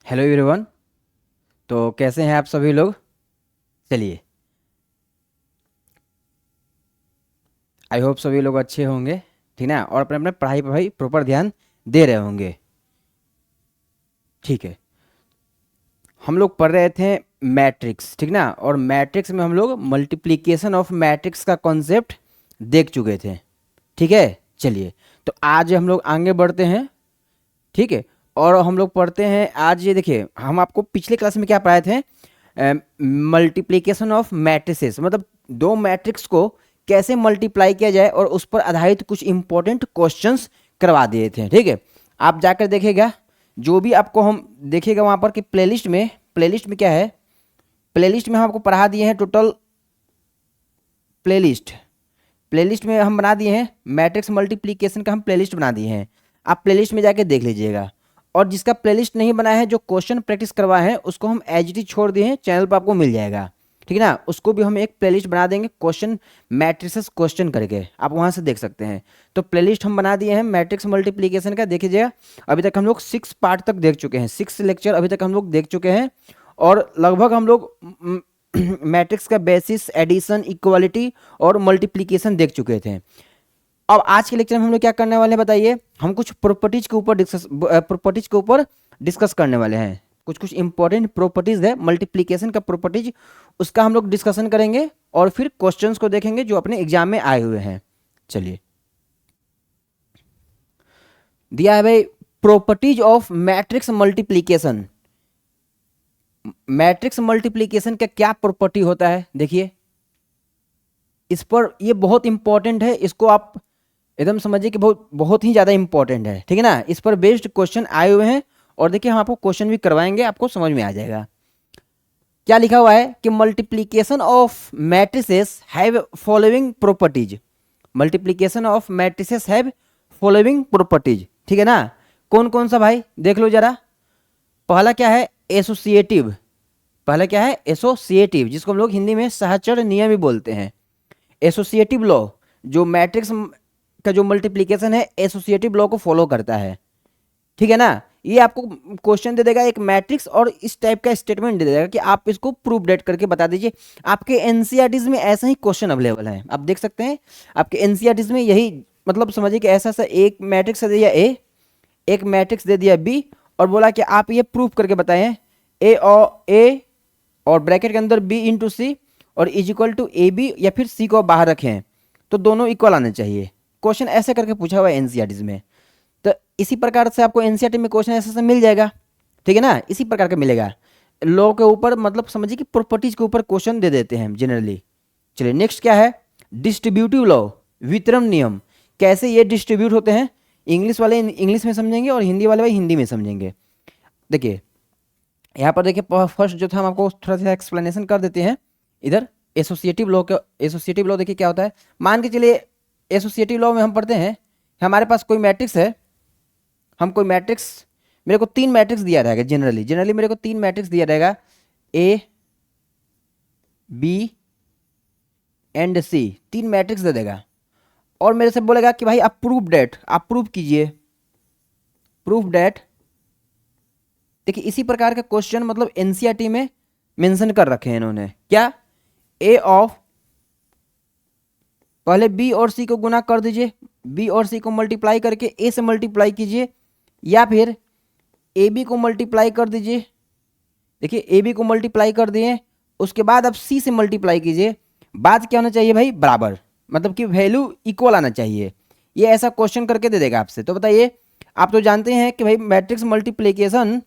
Hello everyone. तो कैसे हैं आप सभी लोग। चलिए, आई होप सभी लोग अच्छे होंगे, ठीक ना, और अपने अपने पढ़ाई पर भाई प्रॉपर ध्यान दे रहे होंगे। ठीक है, हम लोग पढ़ रहे थे मैट्रिक्स, ठीक ना, और मैट्रिक्स में हम लोग मल्टीप्लिकेशन ऑफ मैट्रिक्स का कॉन्सेप्ट देख चुके थे। ठीक है, चलिए, तो आज हम लोग आगे बढ़ते हैं। ठीक है, और हम लोग पढ़ते हैं आज। ये देखिए, हम आपको पिछले क्लास में क्या पढ़ाए थे, मल्टीप्लिकेशन ऑफ मैट्रिसेस, मतलब दो मैट्रिक्स को कैसे मल्टीप्लाई किया जाए और उस पर आधारित कुछ इंपॉर्टेंट क्वेश्चंस करवा दिए थे। ठीक है, आप जाकर देखिएगा, जो भी आपको हम देखिएगा वहाँ पर कि प्लेलिस्ट में क्या है, प्लेलिस्ट में हम आपको पढ़ा दिए हैं टोटल। प्लेलिस्ट प्लेलिस्ट में हम बना दिए हैं मैट्रिक्स मल्टीप्लिकेशन का, हम प्लेलिस्ट बना दिए हैं। आप प्लेलिस्ट में जाके देख लीजिएगा। और जिसका प्लेलिस्ट नहीं बना है, जो क्वेश्चन प्रैक्टिस करवाए हैं, उसको हम एच डी छोड़ दिए हैं, चैनल पर आपको मिल जाएगा। ठीक है ना, उसको भी हम एक प्लेलिस्ट बना देंगे, क्वेश्चन मैट्रिसेस क्वेश्चन करके, आप वहाँ से देख सकते हैं। तो प्लेलिस्ट हम बना दिए हैं मैट्रिक्स मल्टीप्लिकेशन का, देखिएगा। अभी तक हम लोग 6 पार्ट तक देख चुके हैं, 6 लेक्चर अभी तक हम लोग देख चुके हैं। और लगभग हम लोग मैट्रिक्स का बेसिस, एडिशन, इक्वालिटी और मल्टीप्लिकेशन देख चुके थे। अब आज के लेक्चर में हम लोग क्या करने वाले हैं बताइए। हम कुछ प्रॉपर्टीज के ऊपर डिस्कस करने वाले हैं। कुछ कुछ इंपॉर्टेंट प्रॉपर्टीज है मल्टीप्लिकेशन का प्रॉपर्टीज, उसका हम लोग डिस्कशन करेंगे और फिर क्वेश्चंस को देखेंगे जो अपने एग्जाम में आए हुए हैं। चलिए, दिया है भाई, properties of matrix multiplication. Matrix multiplication का क्या प्रॉपर्टी होता है, देखिए। इस पर ये बहुत इंपॉर्टेंट है, इसको आप एकदम समझिए कि बहुत बहुत ही ज़्यादा इंपॉर्टेंट है। ठीक है ना, इस पर बेस्ड क्वेश्चन आए हुए हैं। और देखिए, हम आपको क्वेश्चन भी करवाएंगे, आपको समझ में आ जाएगा। क्या लिखा हुआ है कि multiplication of matrices have following properties. Multiplication of matrices have following properties. ठीक है ना, कौन कौन सा भाई देख लो जरा। पहला क्या है, एसोसिएटिव। पहला क्या है, एसोसिएटिव, जिसको हम लोग हिंदी में सहचर नियम भी बोलते हैं। एसोसिएटिव लॉ, जो मैट्रिक्स का जो मल्टीप्लिकेशन है, एसोसिएटिव लॉ को फॉलो करता है। ठीक है ना, ये आपको क्वेश्चन दे देगा एक मैट्रिक्स और इस टाइप का स्टेटमेंट दे देगा कि आप इसको प्रूफ डेट करके बता दीजिए। आपके एनसीईआरटीज में ऐसा ही क्वेश्चन अवेलेबल है, आप देख सकते हैं। आपके एनसीईआरटीज में यही, मतलब समझिए कि ऐसा ऐसा एक मैट्रिक्स दे दिया ए, एक मैट्रिक्स दे दिया बी, और बोला कि आप ये प्रूफ करके बताएं ए और ब्रैकेट के अंदर बी इंटू सी और is equal to A B, या फिर सी को बाहर रखें तो दोनों इक्वल आने चाहिए। क्वेश्चन ऐसे करके पूछा हुआ है एनसीईआरटीज में। तो इसी प्रकार से आपको एनसीईआरटी में क्वेश्चन ऐसे से मिल जाएगा। ठीक है ना, इसी प्रकार का मिलेगा। लॉ के ऊपर, मतलब समझिए कि प्रॉपर्टीज के ऊपर क्वेश्चन दे देते हैं जनरली। चलिए, नेक्स्ट क्या है, डिस्ट्रीब्यूटिव लॉ, वितरण नियम। कैसे ये डिस्ट्रीब्यूट होते हैं, इंग्लिश वाले इंग्लिश में समझेंगे और हिंदी वाले हिंदी में समझेंगे। देखिए, यहाँ पर देखिए, फर्स्ट जो था हम आपको थोड़ा सा एक्सप्लेनेशन कर देते हैं। इधर एसोसिएटिव लॉ का, एसोसिएटिव लॉ देखिए क्या होता है। मान के चलिए, एसोसिएटिव लॉ में हम पढ़ते हैं, हमारे पास कोई मैट्रिक्स है, हम कोई मैट्रिक्स, मेरे को 3 मैट्रिक्स दिया रहेगा। जनरली मेरे को 3 मैट्रिक्स दिया रहेगा, A B and C, 3 matrix दे देगा। और मेरे से बोलेगा कि भाई आप प्रूफ डेट, आप प्रूफ कीजिए, प्रूफ डेट। देखिए, इसी प्रकार का क्वेश्चन मतलब एनसीईआरटी में मेंशन कर रखे हैं इन्होंने। क्या, ए ऑफ, पहले बी और सी को गुना कर दीजिए, बी और सी को मल्टीप्लाई करके ए से मल्टीप्लाई कीजिए, या फिर ए बी को मल्टीप्लाई कर दीजिए। देखिए, ए बी को मल्टीप्लाई कर दिए, उसके बाद आप सी से मल्टीप्लाई कीजिए। बात क्या होना चाहिए भाई, बराबर, मतलब कि वैल्यू इक्वल आना चाहिए। ये ऐसा क्वेश्चन करके दे देगा आपसे। तो बताइए, आप तो जानते हैं कि भाई मैट्रिक्स मल्टीप्लिकेशन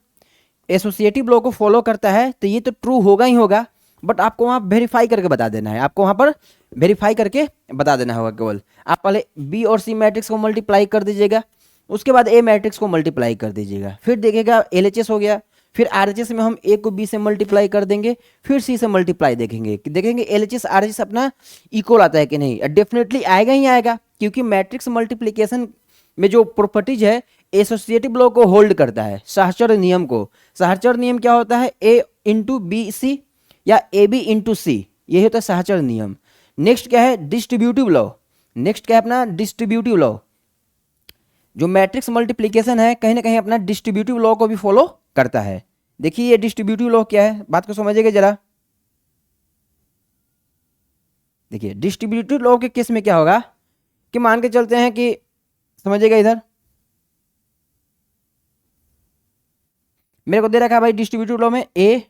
एसोसिएटिव लॉ को फॉलो करता है, तो ये तो ट्रू होगा ही होगा। बट आपको वहाँ वेरीफाई करके बता देना है, आपको वहाँ पर वेरीफाई करके बता देना होगा। केवल आप पहले बी और सी मैट्रिक्स को मल्टीप्लाई कर दीजिएगा, उसके बाद ए मैट्रिक्स को मल्टीप्लाई कर दीजिएगा, फिर देखिएगा एलएचएस हो गया। फिर आरएचएस में हम ए को बी से मल्टीप्लाई कर देंगे, फिर सी से मल्टीप्लाई देखेंगे कि देखेंगे एलएचएस आरएचएस अपना इक्वल आता है कि नहीं। डेफिनेटली आएगा ही आएगा, क्योंकि मैट्रिक्स मल्टीप्लिकेशन में जो प्रॉपर्टीज है एसोसिएटिव लॉ को होल्ड करता है, सहचर नियम को। सहचर नियम क्या होता है, ए इंटू बी सी या ए बी इंटू सी, यही होता है सहचर नियम। नेक्स्ट क्या है, डिस्ट्रीब्यूटिव लॉ। नेक्स्ट क्या है अपना, डिस्ट्रीब्यूटिव लॉ। जो मैट्रिक्स मल्टीप्लिकेशन है, कहीं ना कहीं अपना डिस्ट्रीब्यूटिव लॉ को भी फॉलो करता है। देखिए ये डिस्ट्रीब्यूटिव लॉ क्या है, बात को समझिएगा जरा। देखिए डिस्ट्रीब्यूटिव लॉ के केस में क्या होगा कि मान के चलते हैं कि, समझिएगा इधर, मेरे को दे रखा है भाई डिस्ट्रीब्यूटिव लॉ में ए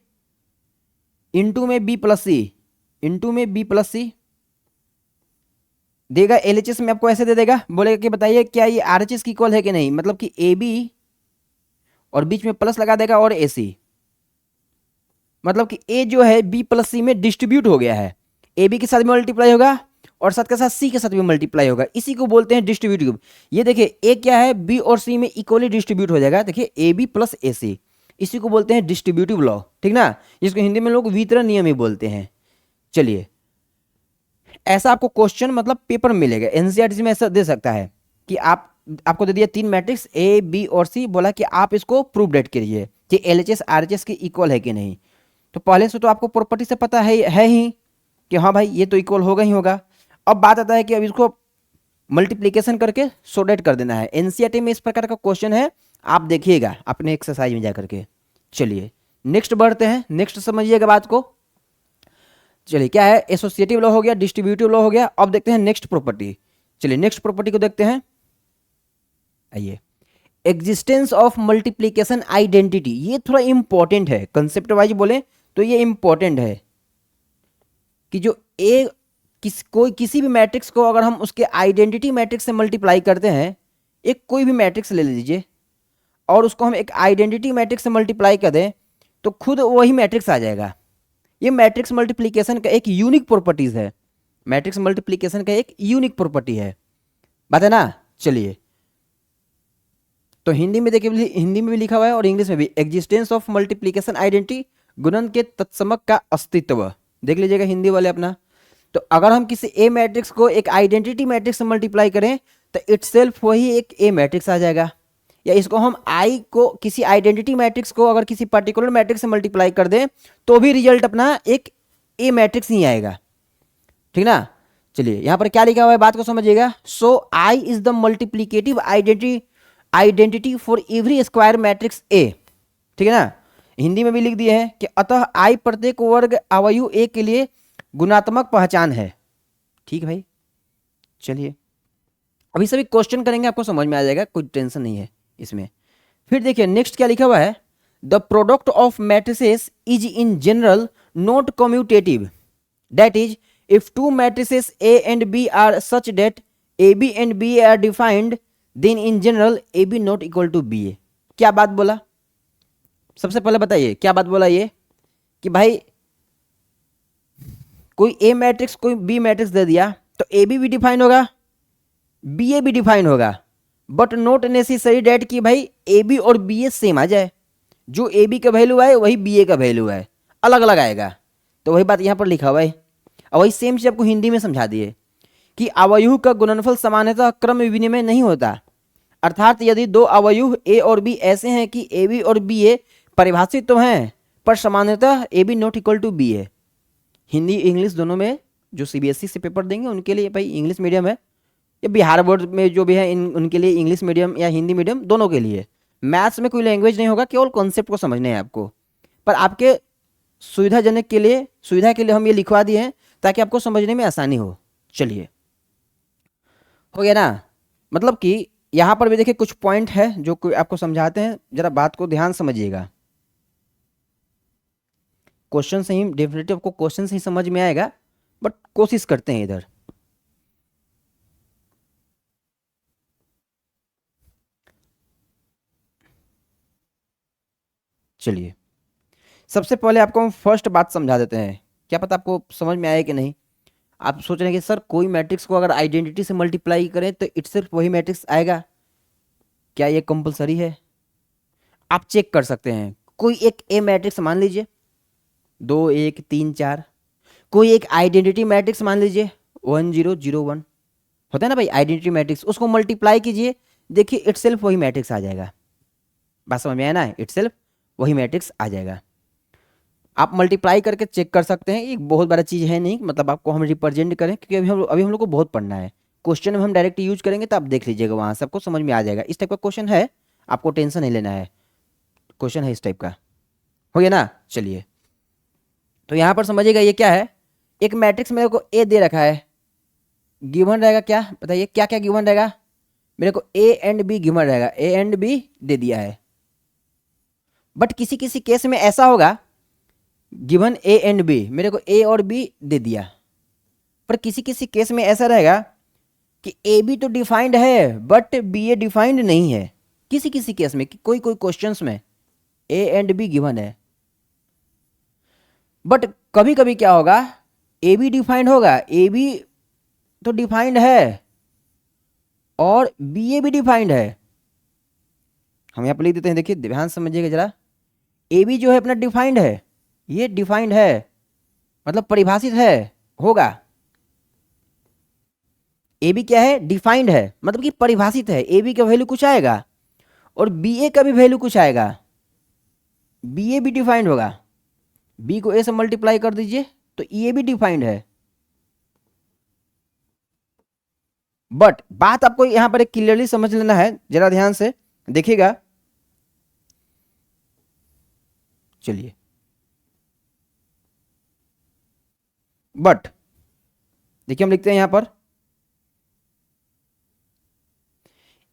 इंटू में बी प्लस सी, इंटू में बी प्लस सी देगा। एलएचएस में आपको ऐसे दे देगा, बोलेगा कि बताइए क्या ये आरएचएस की इक्वल है कि नहीं, मतलब कि ए बी और बीच में प्लस लगा देगा और ए सी, मतलब कि ए जो है बी प्लस सी में डिस्ट्रीब्यूट हो गया है, ए बी के साथ भी मल्टीप्लाई होगा और साथ के साथ सी के साथ भी मल्टीप्लाई होगा, इसी को बोलते हैं डिस्ट्रीब्यूटिव। ये देखिए ए क्या है, बी और सी में इक्वली डिस्ट्रीब्यूट हो जाएगा, देखिए ए बी प्लस ए सी, इसी को बोलते हैं डिस्ट्रीब्यूटिव लॉ, ठीक ना, जिसको हिंदी में लोग वितरण नियम ही बोलते हैं। चलिए ऐसा आपको क्वेश्चन मतलब पेपर में मिलेगा, एनसीईआरटी में ऐसा दे सकता है कि आपको दे दिया 3 मैट्रिक्स ए बी और सी, बोला कि आप इसको प्रूव डेट करिए कि एलएचएस आरएचएस की इक्वल है कि नहीं। तो पहले से तो आपको प्रॉपर्टी से पता है ही कि हाँ भाई ये तो इक्वल होगा ही होगा। अब बात आता है कि अब इसको मल्टीप्लीकेशन करके सोडेट कर देना है। एनसीईआरटी में इस प्रकार का क्वेश्चन है, आप देखिएगा अपने एक्सरसाइज में जाकर के। चलिए नेक्स्ट बढ़ते हैं, नेक्स्ट समझिएगा बात को। चलिए क्या है, एसोसिएटिव लॉ हो गया, डिस्ट्रीब्यूटिव लॉ हो गया। अब देखते हैं नेक्स्ट प्रॉपर्टी। चलिए नेक्स्ट प्रॉपर्टी को देखते हैं, आइए। एग्जिस्टेंस ऑफ मल्टीप्लीकेशन आइडेंटिटी, ये थोड़ा इंपॉर्टेंट है, कंसेप्ट वाइज बोले तो ये इंपॉर्टेंट है कि जो ए किसी भी मैट्रिक्स को अगर हम उसके आइडेंटिटी मैट्रिक्स से मल्टीप्लाई करते हैं, एक कोई भी मैट्रिक्स ले लीजिए और उसको हम एक आइडेंटिटी मैट्रिक्स से मल्टीप्लाई कर दें तो खुद वही मैट्रिक्स आ जाएगा। ये मैट्रिक्स मल्टीप्लिकेशन का एक यूनिक प्रॉपर्टीज है, मैट्रिक्स मल्टीप्लिकेशन का एक यूनिक प्रॉपर्टी है, बात है ना। चलिए तो हिंदी में देखिए, हिंदी में भी लिखा हुआ है और इंग्लिश में भी, एग्जिस्टेंस ऑफ मल्टीप्लिकेशन आइडेंटिटी, गुणन के तत्समक का अस्तित्व, देख लीजिएगा हिंदी वाले अपना। तो अगर हम किसी ए मैट्रिक्स को एक आइडेंटिटी मैट्रिक्स से मल्टीप्लाई करें तो इटसेल्फ वही एक ए मैट्रिक्स आ जाएगा, या इसको हम आई को किसी आइडेंटिटी मैट्रिक्स को अगर किसी पर्टिकुलर मैट्रिक्स से मल्टीप्लाई कर दें तो भी रिजल्ट अपना एक ए मैट्रिक्स ही आएगा, ठीक ना। चलिए यहां पर क्या लिखा हुआ है बात को समझिएगा। So I is the multiplicative identity for every square matrix A, ठीक है ना। हिंदी में भी लिख दिए हैं कि अतः आई प्रत्येक वर्ग अवयु ए के लिए गुणात्मक पहचान है, ठीक है भाई। चलिए अभी सभी क्वेश्चन करेंगे, आपको समझ में आ जाएगा, कोई टेंशन नहीं है इसमें। फिर देखिए नेक्स्ट क्या लिखा हुआ है, the product of matrices is in general not commutative, that is if two matrices A and B are such that A B and B A are defined then in general A B not equal to B A. क्या बात बोला, सबसे पहले बताइए क्या बात बोला, ये कि भाई कोई ए मैट्रिक्स कोई बी मैट्रिक्स दे दिया तो ए बी भी डिफाइन होगा, बी ए भी डिफाइन होगा, बट नॉट नेसेसरी डेट कि भाई ए बी और बी ए सेम आ जाए, जो ए बी का वैल्यू आए वही बी ए का वैल्यू है, अलग अलग आएगा। तो वही बात यहाँ पर लिखा हुआ है और वही सेम चीज आपको हिंदी में समझा दिए कि अवयु का गुणनफल सामान्यतः क्रम विनिमय नहीं होता, अर्थात यदि दो अवयु ए और बी ऐसे हैं कि ए बी और बी ए परिभाषित तो हैं पर सामान्यतः A B not equal to B A. Hindi English दोनों में जो सीबीएसई से पेपर देंगे उनके लिए भाई इंग्लिश मीडियम है, या बिहार बोर्ड में जो भी है उनके लिए इंग्लिश मीडियम या हिंदी मीडियम, दोनों के लिए। मैथ्स में कोई लैंग्वेज नहीं होगा, केवल कॉन्सेप्ट को समझने हैं आपको, पर आपके सुविधाजनक के लिए, सुविधा के लिए हम ये लिखवा दिए हैं ताकि आपको समझने में आसानी हो। चलिए हो गया ना, मतलब कि यहाँ पर भी देखिए कुछ पॉइंट है जो कोई आपको समझाते हैं, जरा बात को ध्यान समझिएगा। क्वेश्चन से ही डेफिनेटली आपको क्वेश्चन से ही समझ में आएगा, बट कोशिश करते हैं इधर। चलिए सबसे पहले आपको हम फर्स्ट बात समझा देते हैं, क्या पता आपको समझ में आए कि नहीं। आप सोच रहे हैं कि सर कोई मैट्रिक्स को अगर आइडेंटिटी से मल्टीप्लाई करें तो इटसेल्फ वही मैट्रिक्स आएगा, क्या ये कंपलसरी है? आप चेक कर सकते हैं। कोई एक ए मैट्रिक्स मान लीजिए 2 1 3 4, कोई एक आइडेंटिटी मैट्रिक्स मान लीजिए 1 0 0 1, होता है ना भाई आइडेंटिटी मैट्रिक्स, उसको मल्टीप्लाई कीजिए, देखिए इटसेल्फ वही मैट्रिक्स आ जाएगा। बात समझ में आया ना, इटसेल्फ वही मैट्रिक्स आ जाएगा। आप मल्टीप्लाई करके चेक कर सकते हैं, एक बहुत बड़ा चीज़ है नहीं, मतलब आपको हम रिप्रेजेंट करें क्योंकि अभी हम लोग को बहुत पढ़ना है। क्वेश्चन में हम डायरेक्ट यूज करेंगे तो आप देख लीजिएगा, वहाँ सबको समझ में आ जाएगा। इस टाइप का क्वेश्चन है, आपको टेंशन नहीं लेना है, क्वेश्चन है इस टाइप का। हो गया ना। चलिए, तो यहां पर समझिएगा ये क्या है, एक मैट्रिक्स मेरे को ए दे रखा है, गिवन रहेगा क्या, बताइए क्या क्या गिवन रहेगा, मेरे को ए एंड बी गिवन रहेगा, ए एंड बी दे दिया है। बट किसी किसी केस में ऐसा होगा, गिवन ए एंड बी, मेरे को ए और बी दे दिया, पर किसी किसी केस में ऐसा रहेगा कि ए बी तो डिफाइंड है बट बी ए डिफाइंड नहीं है, किसी किसी केस में, कि कोई कोई क्वेश्चंस में ए एंड बी गिवन है, बट कभी कभी क्या होगा, ए बी डिफाइंड होगा, ए बी तो डिफाइंड है और बी ए भी डिफाइंड है। हम यहाँ पर लिख देते हैं, देखिए ध्यान समझिएगा जरा, ए बी जो है अपना डिफाइंड है, ये डिफाइंड है मतलब परिभाषित है, होगा, ए बी क्या है, डिफाइंड है मतलब कि परिभाषित है, ए बी का वैल्यू कुछ आएगा और बी ए का भी वैल्यू कुछ आएगा, बी ए भी डिफाइंड होगा, बी को ए से मल्टीप्लाई कर दीजिए तो ई ए भी डिफाइंड है। बट बात आपको यहां पर एक क्लियरली समझ लेना है, जरा ध्यान से देखिएगा। चलिए, बट देखिए हम लिखते हैं यहां पर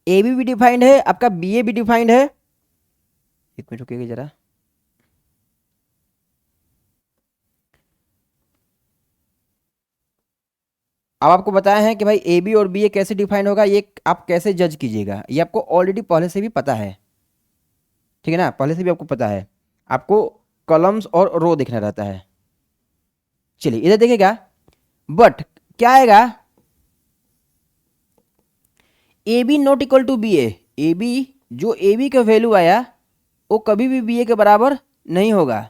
ए बी भी डिफाइंड है, आपका बी ए भी डिफाइंड है, एक मिनट रुकिएगा जरा, अब आपको बताया है कि भाई ए बी और बी ए कैसे डिफाइंड होगा, ये आप कैसे जज कीजिएगा, ये आपको ऑलरेडी पहले से भी पता है, ठीक है ना, पहले से भी आपको पता है, आपको कॉलम्स और रो देखना रहता है। चलिए इधर देखिएगा, बट क्या आएगा, A B not equal to B A B, जो ए बी का वैल्यू आया वो कभी भी बी ए के बराबर नहीं होगा,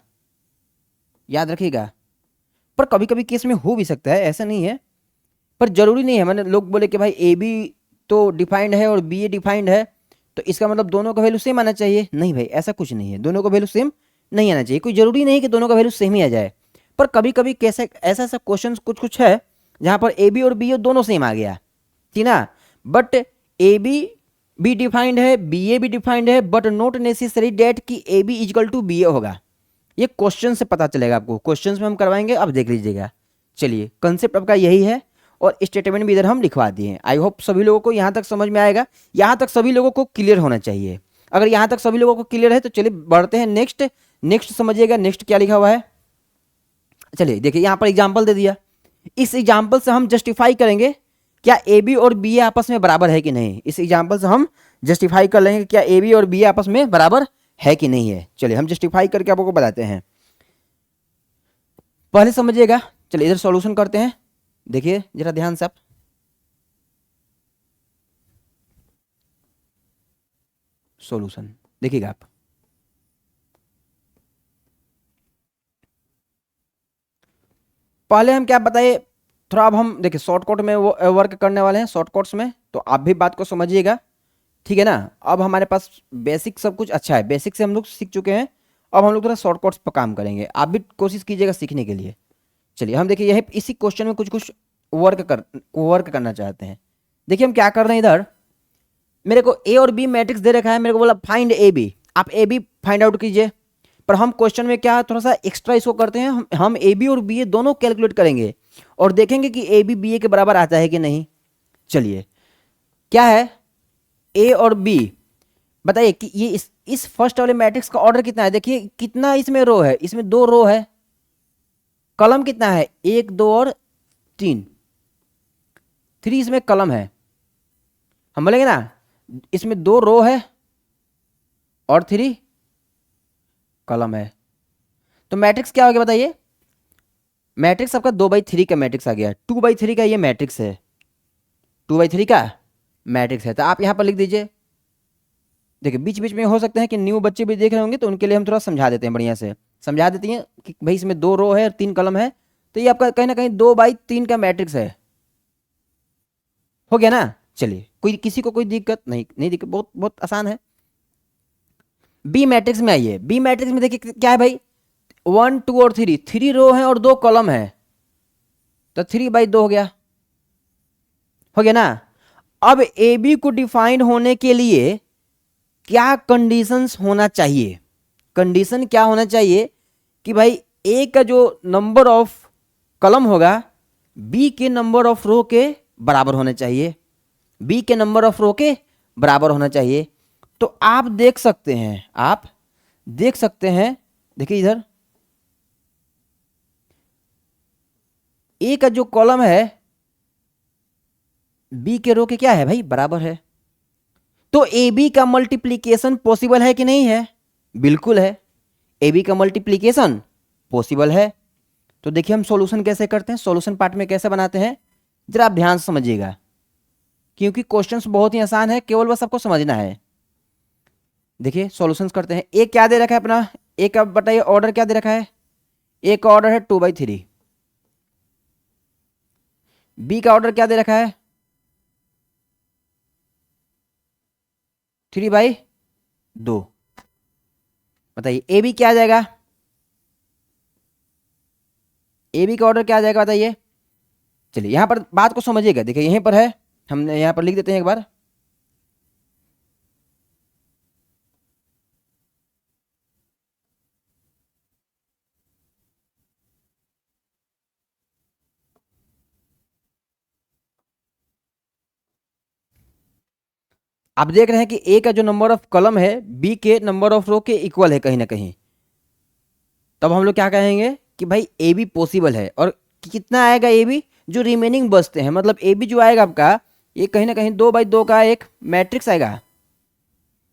याद रखिएगा। पर कभी कभी केस में हो भी सकता है, ऐसा नहीं है, पर जरूरी नहीं है। मैंने लोग बोले कि भाई ए बी तो डिफाइंड है और बी ए डिफाइंड है तो इसका मतलब दोनों का वैल्यू सेम आना चाहिए, नहीं भाई ऐसा कुछ नहीं है, दोनों का वैल्यू सेम नहीं आना चाहिए, कोई जरूरी नहीं कि दोनों का वैल्यू सेम ही आ जाए, पर कभी कभी कैसे ऐसा ऐसा क्वेश्चन कुछ कुछ है जहां पर ए बी और बी ए दोनों सेम आ गया, ठीक ना, बट ए बी भी डिफाइंड है, बी ए भी डिफाइंड है, बट नॉट नेसेसरी डेट कि A B is equal to B A होगा, ये क्वेश्चन से पता चलेगा आपको, क्वेश्चन में हम करवाएंगे, अब देख लीजिएगा। चलिए, कंसेप्ट आपका यही है और स्टेटमेंट भी इधर हम लिखवा दिए हैं। आई होप सभी लोगों को यहाँ तक समझ में आएगा, यहाँ तक सभी लोगों को क्लियर होना चाहिए। अगर यहाँ तक सभी लोगों को क्लियर है तो चलिए बढ़ते हैं नेक्स्ट। नेक्स्ट समझिएगा, नेक्स्ट क्या लिखा हुआ है। चलिए देखिए, यहाँ पर एग्जाम्पल दे दिया, इस एग्जाम्पल से हम जस्टिफाई करेंगे क्या ए बी और बी ए आपस में बराबर है कि नहीं। इस एग्जाम्पल से हम जस्टिफाई कर लेंगे क्या ए बी और बी ए आपस में बराबर है कि नहीं है। चलिए हम जस्टिफाई करके आपको बताते हैं, पहले समझिएगा। चलिए इधर सॉल्यूशन करते हैं, देखिए जरा ध्यान से आप, सॉल्यूशन देखिएगा आप, पहले हम क्या बताइए, थोड़ा अब हम देखिए शॉर्टकट में वो वर्क करने वाले हैं, शॉर्टकट्स में, तो आप भी बात को समझिएगा, ठीक है ना। अब हमारे पास बेसिक सब कुछ अच्छा है, बेसिक से हम लोग सीख चुके हैं, अब हम लोग थोड़ा शॉर्टकट्स पर काम करेंगे, आप भी कोशिश कीजिएगा सीखने के लिए। चलिए हम देखिए यही इसी क्वेश्चन में कुछ कुछ वर्क करना चाहते हैं। देखिए हम क्या कर रहे हैं, इधर मेरे को ए और बी मैट्रिक्स दे रखा है, मेरे को बोला फाइंड ए बी, आप ए बी फाइंड आउट कीजिए, पर हम क्वेश्चन में क्या थोड़ा सा एक्स्ट्रा इसको करते हैं, हम ए बी और बी ए दोनों कैलकुलेट करेंगे और देखेंगे कि ए बी बी ए के बराबर आता है कि नहीं। चलिए क्या है, ए और बी, बताइए कि ये इस फर्स्ट वाले मैट्रिक्स का ऑर्डर कितना है, देखिए कितना इसमें रो है, इसमें 2 रो है, कलम कितना है 1 2 और 3 इसमें कलम है, हम बोलेंगे ना इसमें 2 रो है और 3 कलम है, तो मैट्रिक्स क्या हो गया बताइए, मैट्रिक्स आपका 2/3 का मैट्रिक्स आ गया, 2/3 का ये मैट्रिक्स है, 2/3 का मैट्रिक्स है। तो आप यहां पर लिख दीजिए, देखिए बीच बीच में हो सकते हैं कि न्यू बच्चे भी देख रहे होंगे, तो उनके लिए हम थोड़ा समझा देते हैं, बढ़िया से समझा देती हैं कि भाई इसमें 2 रो है और 3 कलम है, तो ये आपका कहीं ना कहीं 2/3 का मैट्रिक्स है, हो गया ना। चलिए कोई किसी को कोई दिक्कत नहीं दिक्कत, बहुत बहुत आसान है। बी मैट्रिक्स में आइए, बी मैट्रिक्स में देखिए क्या है भाई, 1 2 और 3 रो है और 2 कॉलम है, तो 3/2 हो गया ना। अब ए बी को डिफाइन होने के लिए क्या कंडीशंस होना चाहिए, कंडीशन क्या होना चाहिए कि भाई ए का जो नंबर ऑफ कॉलम होगा बी के नंबर ऑफ रो के बराबर होना चाहिए, बी के नंबर ऑफ रो के बराबर होना चाहिए। तो आप देख सकते हैं, आप देख सकते हैं, देखिए इधर ए का जो कॉलम है बी के रो के क्या है भाई, बराबर है। तो ए बी का मल्टीप्लीकेशन पॉसिबल है कि नहीं है, बिल्कुल है, ए बी का मल्टीप्लीकेशन पॉसिबल है। तो देखिए हम सॉल्यूशन कैसे करते हैं, सॉल्यूशन पार्ट में कैसे बनाते हैं, जरा आप ध्यान से समझिएगा, क्योंकि क्वेश्चंस बहुत ही आसान है, केवल बस आपको समझना है। देखिए सॉल्यूशंस करते हैं। ए क्या दे रखा है अपना, ए का बताइए ऑर्डर क्या दे रखा है, ए का ऑर्डर है 2/3, बी का ऑर्डर क्या दे रखा है 3/2। बताइए ए बी क्या आ जाएगा, ए बी का ऑर्डर क्या आ जाएगा बताइए। चलिए यहां पर बात को समझिएगा, देखिए यहीं पर है, हमने यहां पर लिख देते हैं एक बार। आप देख रहे हैं कि ए का जो नंबर ऑफ कॉलम है बी के नंबर ऑफ रो के इक्वल है कहीं ना कहीं। तब हम लोग क्या कहेंगे कि भाई ए बी पॉसिबल है। और कितना आएगा ए बी, जो रिमेनिंग बचते हैं, मतलब ए बी जो आएगा आपका, ये कहीं ना कहीं 2/2 का एक मैट्रिक्स आएगा।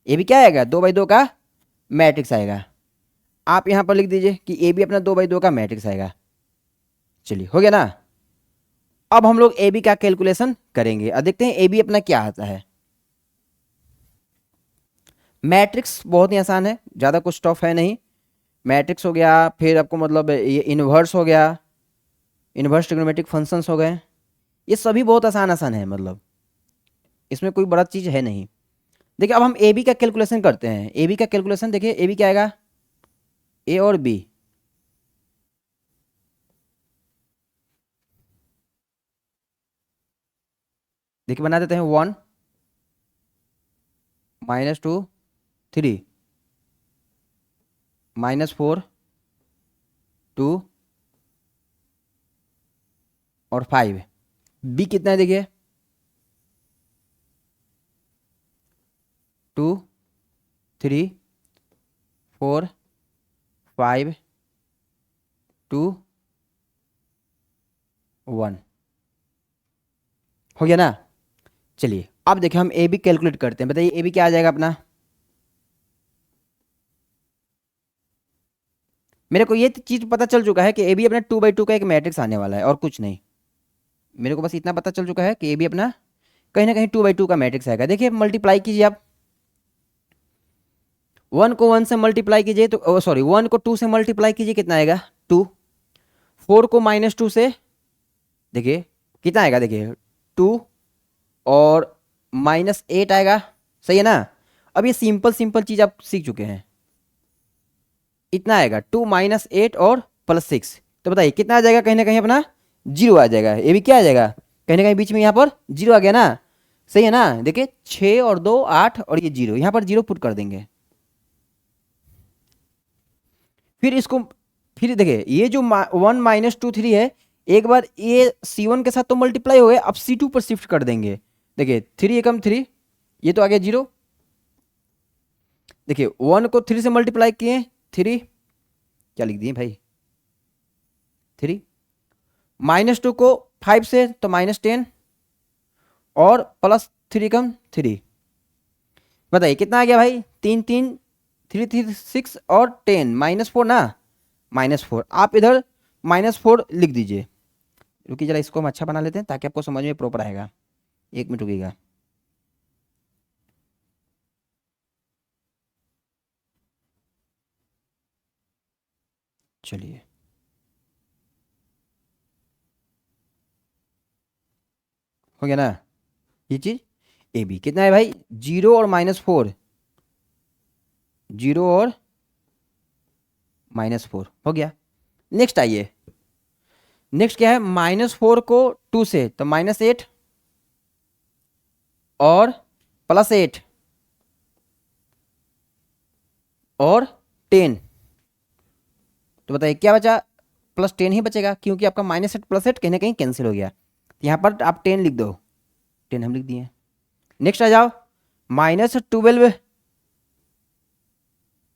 ए बी क्या आएगा, 2/2 का मैट्रिक्स आएगा। आप यहां पर लिख दीजिए कि ए बी अपना 2/2 का मैट्रिक्स आएगा। चलिए हो गया ना। अब हम लोग ए बी का कैलकुलेशन करेंगे और देखते हैं ए बी अपना क्या आता है। मैट्रिक्स बहुत ही आसान है, ज़्यादा कुछ टफ है नहीं। मैट्रिक्स हो गया, फिर आपको मतलब ये इन्वर्स हो गया, इन्वर्स ट्रिग्नोमेट्रिक फंक्शंस हो गए, ये सभी बहुत आसान आसान है, मतलब इसमें कोई बड़ा चीज़ है नहीं। देखिए अब हम ए बी का कैलकुलेशन करते हैं। ए बी का कैलकुलेशन देखिए, ए बी क्या आएगा, ए और बी, देखिए बना देते हैं 1 -2 3 -4 2 और 5। बी कितना है देखिए 2 3 4 5 2 1। हो गया ना। चलिए अब देखिए हम ए बी कैलकुलेट करते हैं। बताइए ए बी क्या आ जाएगा अपना। मेरे को ये चीज़ पता चल चुका है कि ए बी अपना 2/2 का एक मैट्रिक्स आने वाला है और कुछ नहीं। मेरे को बस इतना पता चल चुका है कि ए बी अपना कहीं ना कहीं 2/2 का मैट्रिक्स आएगा। देखिए मल्टीप्लाई कीजिए आप, 1 को 1 से मल्टीप्लाई कीजिए तो सॉरी 1 को 2 से मल्टीप्लाई कीजिए, कितना आएगा 2। 4 को -2 से देखिए कितना आएगा, देखिए 2 और -8 आएगा, सही है ना। अब ये सिंपल सिंपल चीज़ आप सीख चुके हैं, इतना आएगा 2 -8 और +6। तो बताइए कितना आ जाएगा, कहीं ना कहीं अपना 0 आ जाएगा। ये भी क्या आ जाएगा, कहीं ना कहीं बीच में यहाँ पर 0 आ गया ना, सही है ना। देखिए 6 और 2 8 और ये 0, यहाँ पर 0 पुट कर देंगे। फिर इसको, फिर देखिए ये जो 1 -2 3 है, एक बार ये C1 के साथ तो मल्टीप्लाई हो गया, अब C2 पर शिफ्ट कर देंगे। देखिए 3 एकम 3, ये तो आ गया 0। देखिए 1 को 3 से मल्टीप्लाई किए 3, क्या लिख दिए भाई 3, -2 को 5 से तो -10 और +3 कम 3। बताइए कितना आ गया भाई, 3 3 3 3 6 और 10 -4 ना, -4। आप इधर -4 लिख दीजिए। रुकिए जरा इसको हम अच्छा बना लेते हैं ताकि आपको समझ में प्रॉपर आएगा। 1 मिनट रुकिएगा। चलिए हो गया ना ये चीज। ए बी कितना है भाई, 0 और -4, 0 और -4 हो गया। नेक्स्ट आइए, नेक्स्ट क्या है, -4 को 2 से तो -8 और +8 और 10, तो बताइए क्या बचा, +10 ही बचेगा, क्योंकि आपका -8 +8 कहीं ना कहीं कैंसिल हो गया। यहाँ पर आप 10 लिख दो, 10 हम लिख दिए। नेक्स्ट आ जाओ, -12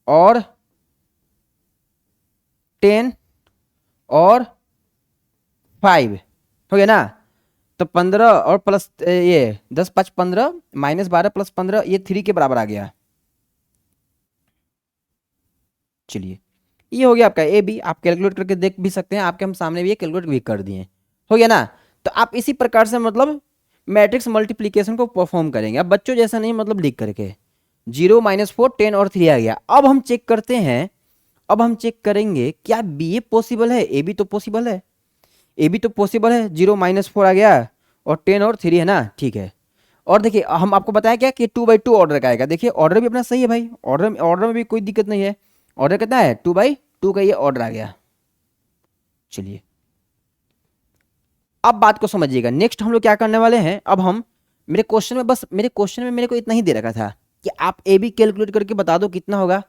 और 10 और 5 हो गया ना। तो 15 और प्लस ये 10 5 15 -12 + 15 ये 3 के बराबर आ गया। चलिए ये हो गया आपका ए बी, आप कैलकुलेट करके देख भी सकते हैं, आपके हम सामने भी ये कैलकुलेट भी कर दिए, हो गया ना। तो आप इसी प्रकार से मतलब मैट्रिक्स मल्टीप्लिकेशन को परफॉर्म करेंगे, अब बच्चों जैसा नहीं मतलब लिख करके 0 -4 10 और 3 आ गया। अब हम चेक करते हैं, अब हम चेक करेंगे क्या बी ए पॉसिबल है, ए बी तो पॉसिबल है, ए बी तो पॉसिबल है। 0 -4 आ गया और 10 और 3 है ना, ठीक है। और देखिए हम आपको बताया क्या कि 2/2 ऑर्डर का आएगा, देखिए ऑर्डर भी अपना सही है भाई, ऑर्डर में भी कोई दिक्कत नहीं है। ऑर्डर कितना है, 2/2 का ये ऑर्डर आ गया। चलिए अब बात को समझिएगा, नेक्स्ट हम लोग क्या करने वाले हैं। अब हम मेरे क्वेश्चन में मेरे को इतना ही दे रखा था कि आप ए बी कैलकुलेट करके बता दो कितना होगा।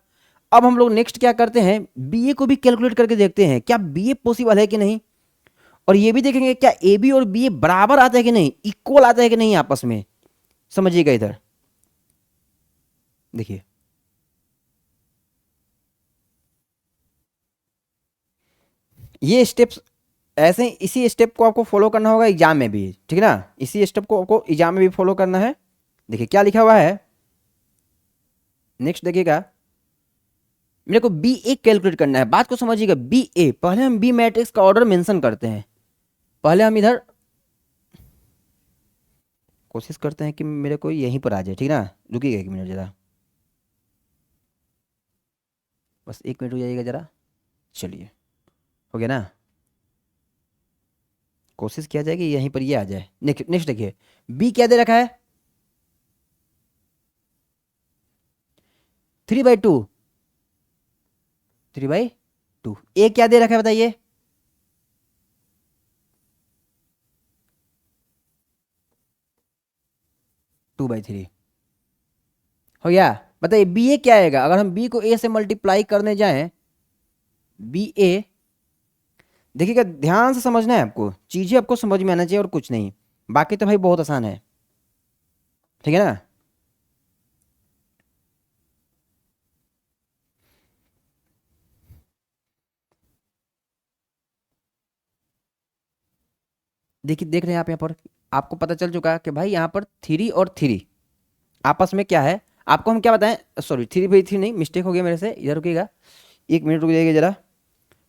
अब हम लोग नेक्स्ट क्या करते हैं, बी ए को भी कैलकुलेट करके देखते हैं क्या बी ए पॉसिबल है कि नहीं, और ये भी देखेंगे क्या ए बी और बी ए बराबर आता है कि नहीं, इक्वल आता है कि नहीं आपस में। समझिएगा इधर देखिए, ये स्टेप्स ऐसे ही, इसी स्टेप को आपको फॉलो करना होगा एग्जाम में भी, ठीक है ना, इसी स्टेप को आपको एग्जाम में भी फॉलो करना है। देखिए क्या लिखा हुआ है, नेक्स्ट देखिएगा, मेरे को बी ए कैलकुलेट करना है। बात को समझिएगा, बी ए पहले हम बी मैट्रिक्स का ऑर्डर मेंशन करते हैं, पहले हम इधर कोशिश करते हैं कि मेरे को यहीं पर आ जाए, ठीक है ना। रुकिएगा 1 मिनट जरा, बस 1 मिनट हो जाइएगा जरा। चलिए हो गया ना, कोशिश किया जाए कि यहीं पर ये आ जाए। नेक्स्ट नेक्स्ट देखिए, बी क्या दे रखा है, 3/2, 3/2। ए क्या दे रखा है बताइए, 2/3 हो गया। बताइए बी ए क्या आएगा, अगर हम बी को ए से मल्टीप्लाई करने जाएं, बी ए, देखिएगा ध्यान से समझना है आपको, चीजें आपको समझ में आना चाहिए और कुछ नहीं, बाकी तो भाई बहुत आसान है, ठीक है ना। देखिए देख रहे हैं आप यहाँ पर, आपको पता चल चुका है कि भाई यहाँ पर 3 और 3 आपस में क्या है। आपको हम क्या बताएं, सॉरी 3/3 नहीं, मिस्टेक हो गया मेरे से, इधर रुकिएगा 1 मिनट रुक जाइएगा जरा।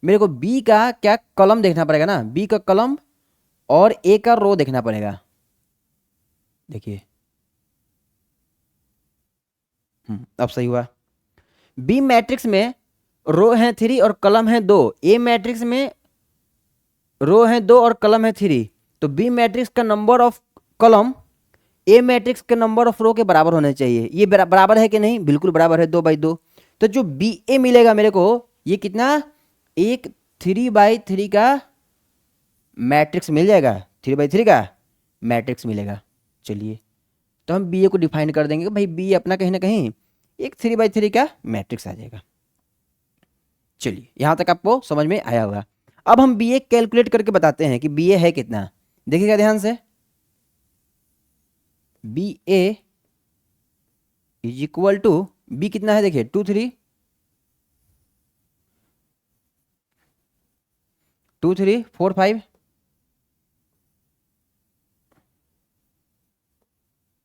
मेरे को बी का क्या कॉलम देखना पड़ेगा ना, बी का कॉलम और ए का रो देखना पड़ेगा। देखिए अब सही हुआ। बी मैट्रिक्स में रो है 3 और कॉलम है 2, ए मैट्रिक्स में रो है 2 और कॉलम है 3, तो बी मैट्रिक्स का number of column A matrix के नंबर ऑफ रो के बराबर होने चाहिए। ये बराबर है कि नहीं, बिल्कुल बराबर है, 2/2। तो जो बी ए मिलेगा मेरे को, ये कितना, एक 3/3 का मैट्रिक्स मिल जाएगा, 3/3 का मैट्रिक्स मिलेगा। चलिए तो हम बी ए को डिफाइन कर देंगे कि भाई बी ए अपना कहीं ना कहीं एक 3/3 का मैट्रिक्स आ जाएगा। चलिए यहां तक आपको समझ में आया होगा। अब हम बी ए कैलकुलेट करके बताते हैं कि बी ए है कितना। देखिएगा ध्यान से, B A is equal to, B कितना है देखिए 2 3 2 3 4 5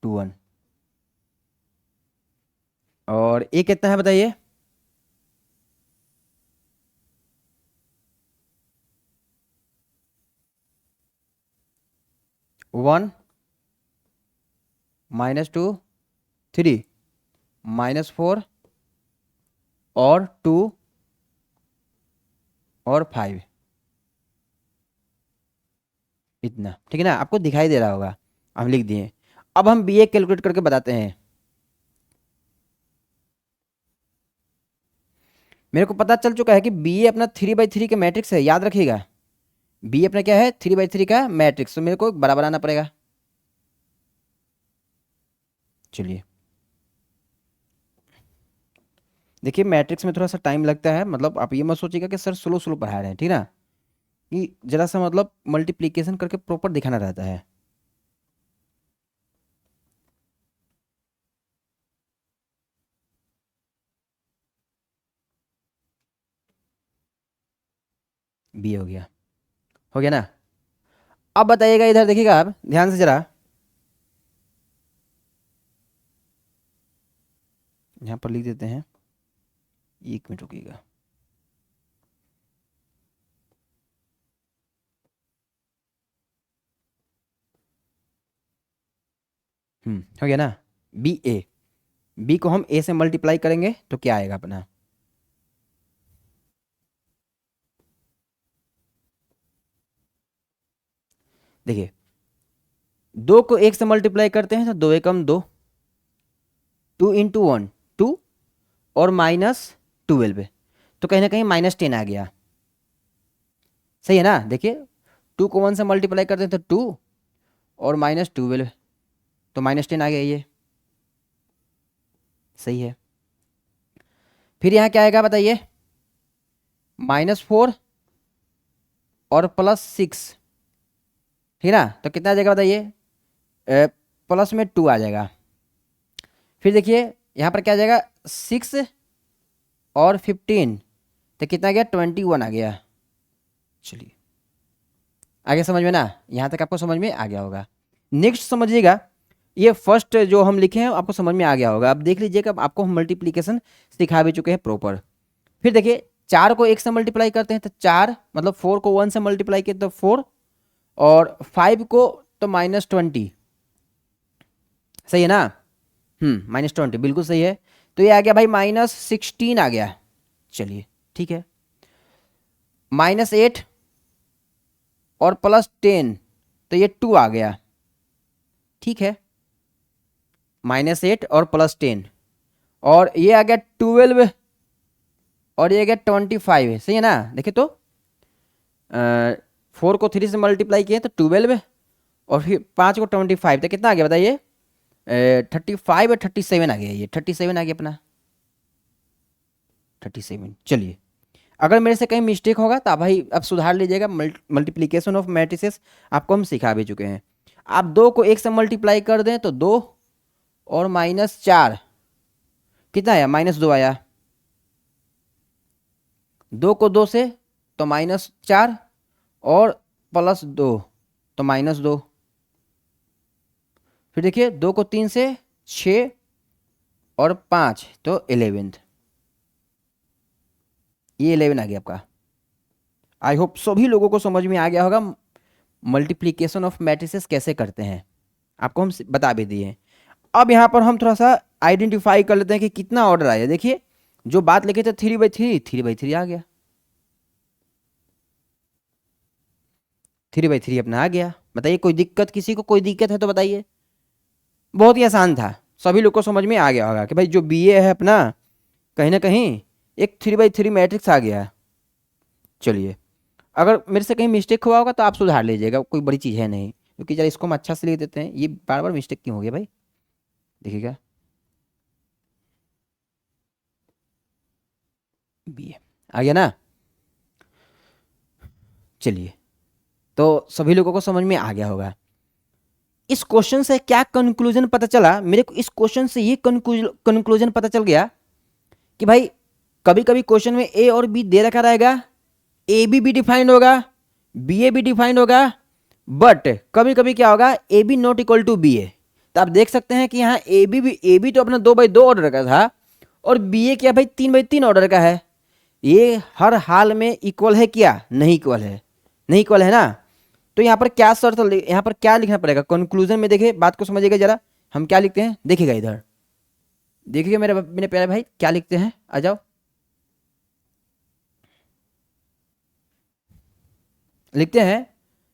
2 1, और ए कितना है बताइए, 1 -2 3 -4 और 2 और 5, इतना, ठीक है ना, आपको दिखाई दे रहा होगा, हम लिख दिए। अब हम बी ए कैलकुलेट करके बताते हैं। मेरे को पता चल चुका है कि बी ए अपना 3/3 का मैट्रिक्स है, याद रखिएगा, बी अपना क्या है 3/3 का मैट्रिक्स, तो मेरे को बराबर आना पड़ेगा। चलिए देखिए मैट्रिक्स में थोड़ा सा टाइम लगता है, मतलब आप ये मत सोचिएगा कि सर स्लो स्लो पढ़ा रहे हैं, ठीक ना, कि जरा सा मतलब मल्टीप्लिकेशन करके प्रॉपर दिखाना रहता है। बी हो गया ना। अब बताइएगा, इधर देखिएगा आप ध्यान से जरा, यहाँ पर लिख देते हैं, 1 मिनट रुकिएगा। हो गया ना। बी को हम ए से मल्टीप्लाई करेंगे तो क्या आएगा अपना, देखिए 2 को 1 से मल्टीप्लाई करते हैं तो 2 एकम 2, 2 × 1 2, और -12, तो कहीं ना कहीं -10 आ गया। सही है ना, देखिए 2 को 1 से मल्टीप्लाई करते हैं तो 2 और -12, तो -10 आ गया ये। सही है। फिर यहाँ क्या आएगा बताइए, -4 और +6, ठीक है ना, तो कितना आ जाएगा बताइए, प्लस में 2 आ जाएगा। फिर देखिए यहाँ पर क्या आ जाएगा, 6 और 15, तो कितना आ गया, 21 आ गया। चलिए आगे समझ में ना, यहाँ तक आपको समझ में आ गया होगा। नेक्स्ट समझिएगा, ये फर्स्ट जो हम लिखे हैं आपको समझ में आ गया होगा। अब देख लीजिएगा, अब आपको हम मल्टीप्लिकेशन सिखा भी चुके हैं प्रॉपर। फिर देखिए 4 को 1 से मल्टीप्लाई करते हैं तो 4, मतलब 4 को 1 से मल्टीप्लाई किया तो 4, और 5 को तो -20। सही है ना, -20 बिल्कुल सही है। तो ये आ गया भाई -16 आ गया। चलिए ठीक है, -8 और +10, तो ये 2 आ गया। ठीक है, -8 और +10, और ये आ गया 12, और ये आ गया 25। सही है ना, देखिए तो 4 को 3 से मल्टीप्लाई किए तो 12, और फिर 5 को 25, तो कितना आ गया बताइए, 35 और 37 आ गया, ये 37 आ गया अपना, 37। चलिए अगर मेरे से कहीं मिस्टेक होगा तो आप भाई अब सुधार लीजिएगा। मल्टीप्लीकेशन ऑफ मैट्रिसेस आपको हम सिखा भी चुके हैं। आप 2 को 1 से मल्टीप्लाई कर दें तो 2 और -4, कितना आया, -2 आया। 2 को 2 से तो -4, और +2 तो -2। फिर देखिए 2 को 3 से 6, और 5 तो 11th, ये 11 आ गया आपका। आई होप सभी लोगों को समझ में आ गया होगा मल्टीप्लिकेशन ऑफ मैट्रिसेस कैसे करते हैं, आपको हम बता भी दिए। अब यहाँ पर हम थोड़ा सा आइडेंटिफाई कर लेते हैं कि कितना ऑर्डर आया। देखिए जो बात लिखे थे 3/3, 3/3 आ गया, 3/3 अपना आ गया। बताइए कोई दिक्कत, किसी को कोई दिक्कत है तो बताइए। बहुत ही आसान था, सभी लोग को समझ में आ गया होगा कि भाई जो बीए है अपना, कहीं ना कहीं एक 3/3 मैट्रिक्स आ गया। चलिए अगर मेरे से कहीं मिस्टेक हुआ होगा तो आप सुधार लीजिएगा, कोई बड़ी चीज़ है नहीं, क्योंकि जरा इसको हम अच्छा से लिख देते हैं। ये बार बार मिस्टेक क्यों हो गया भाई, देखिएगा, बीए आ गया ना। चलिए तो सभी लोगों को समझ में आ गया होगा। इस क्वेश्चन से क्या कंक्लूजन पता चला मेरे को, इस क्वेश्चन से ये कंक्लूजन पता चल गया कि भाई कभी कभी क्वेश्चन में ए और बी दे रखा रहेगा, ए बी भी डिफाइंड होगा, बी ए भी डिफाइंड होगा, बट कभी कभी क्या होगा, A B not equal to B A. तो आप देख सकते हैं कि यहाँ ए बी तो अपना 2/2 ऑर्डर का था, और बी ए क्या भाई 3/3 ऑर्डर का है। ये हर हाल में इक्वल है क्या, नहीं इक्वल है, नहीं इक्वल है ना। तो यहाँ पर क्या शर्त, यहाँ पर क्या लिखना पड़ेगा कंक्लूजन में, देखिए बात को समझिएगा जरा। हम क्या लिखते हैं, देखिएगा इधर, देखिएगा मेरे प्यारे भाई क्या लिखते हैं, आ जाओ। लिखते हैं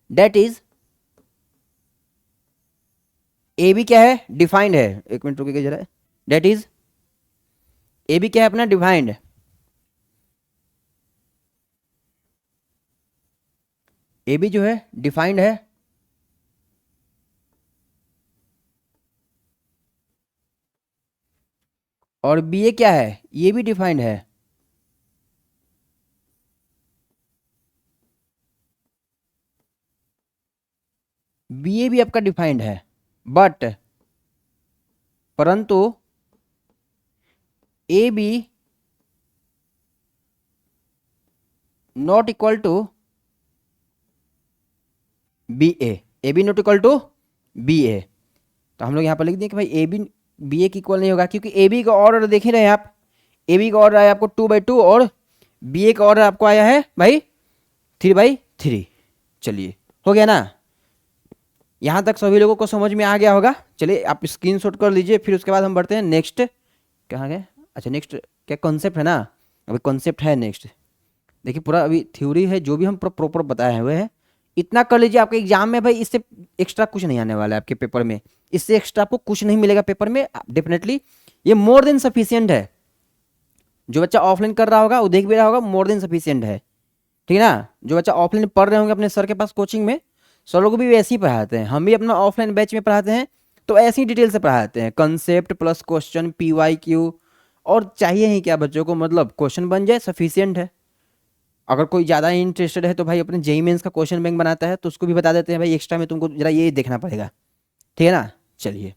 डेट इज, ए बी क्या है, डिफाइंड है, 1 मिनट रुकिएगा जरा। डेट इज, ए बी क्या है अपना, डिफाइंड, ए बी जो है डिफाइंड है, और बीए क्या है, ये भी डिफाइंड है। बीए भी आपका डिफाइंड है, बट परंतु A B not equal to B A B not equal to B A. तो हम लोग यहाँ पर लिख दें कि भाई ए बी बी ए की इक्वल नहीं होगा, क्योंकि ए बी का ऑर्डर देख ही रहे हैं आप, ए बी का ऑर्डर आया आपको 2/2 और बी ए का ऑर्डर आपको आया है भाई 3/3। चलिए हो गया ना, यहाँ तक सभी लोगों को समझ में आ गया होगा। चलिए आप स्क्रीनशॉट कर लीजिए, फिर उसके बाद हम बढ़ते हैं नेक्स्ट। कहाँ गए, अच्छा नेक्स्ट क्या कॉन्सेप्ट है ना, अभी कॉन्सेप्ट है नेक्स्ट। देखिए पूरा अभी थ्योरी है, जो भी हम प्रॉपर बताए हुए हैं इतना कर लीजिए। आपके एग्जाम में भाई इससे एक्स्ट्रा कुछ नहीं आने वाला है आपके पेपर में, इससे एक्स्ट्रा आपको कुछ नहीं मिलेगा पेपर में डेफिनेटली। ये मोर देन सफिशियंट है, जो बच्चा ऑफलाइन कर रहा होगा वो देख भी रहा होगा, मोर देन सफिशियंट है, ठीक है ना। जो बच्चा ऑफलाइन पढ़ रहे होंगे अपने सर के पास कोचिंग में, सर लोग भी वैसे ही पढ़ाते हैं, हम भी अपना ऑफलाइन बैच में पढ़ाते हैं, तो ऐसी डिटेल से पढ़ाते हैं, कंसेप्ट प्लस क्वेश्चन PYQ। और चाहिए ही क्या बच्चों को, मतलब क्वेश्चन बन जाए सफिशियंट है। अगर कोई ज़्यादा इंटरेस्टेड है तो भाई अपने जेई मेंस का क्वेश्चन बैंक बनाता है, तो उसको भी बता देते हैं भाई एक्स्ट्रा में तुमको जरा ये देखना पड़ेगा, ठीक है ना। चलिए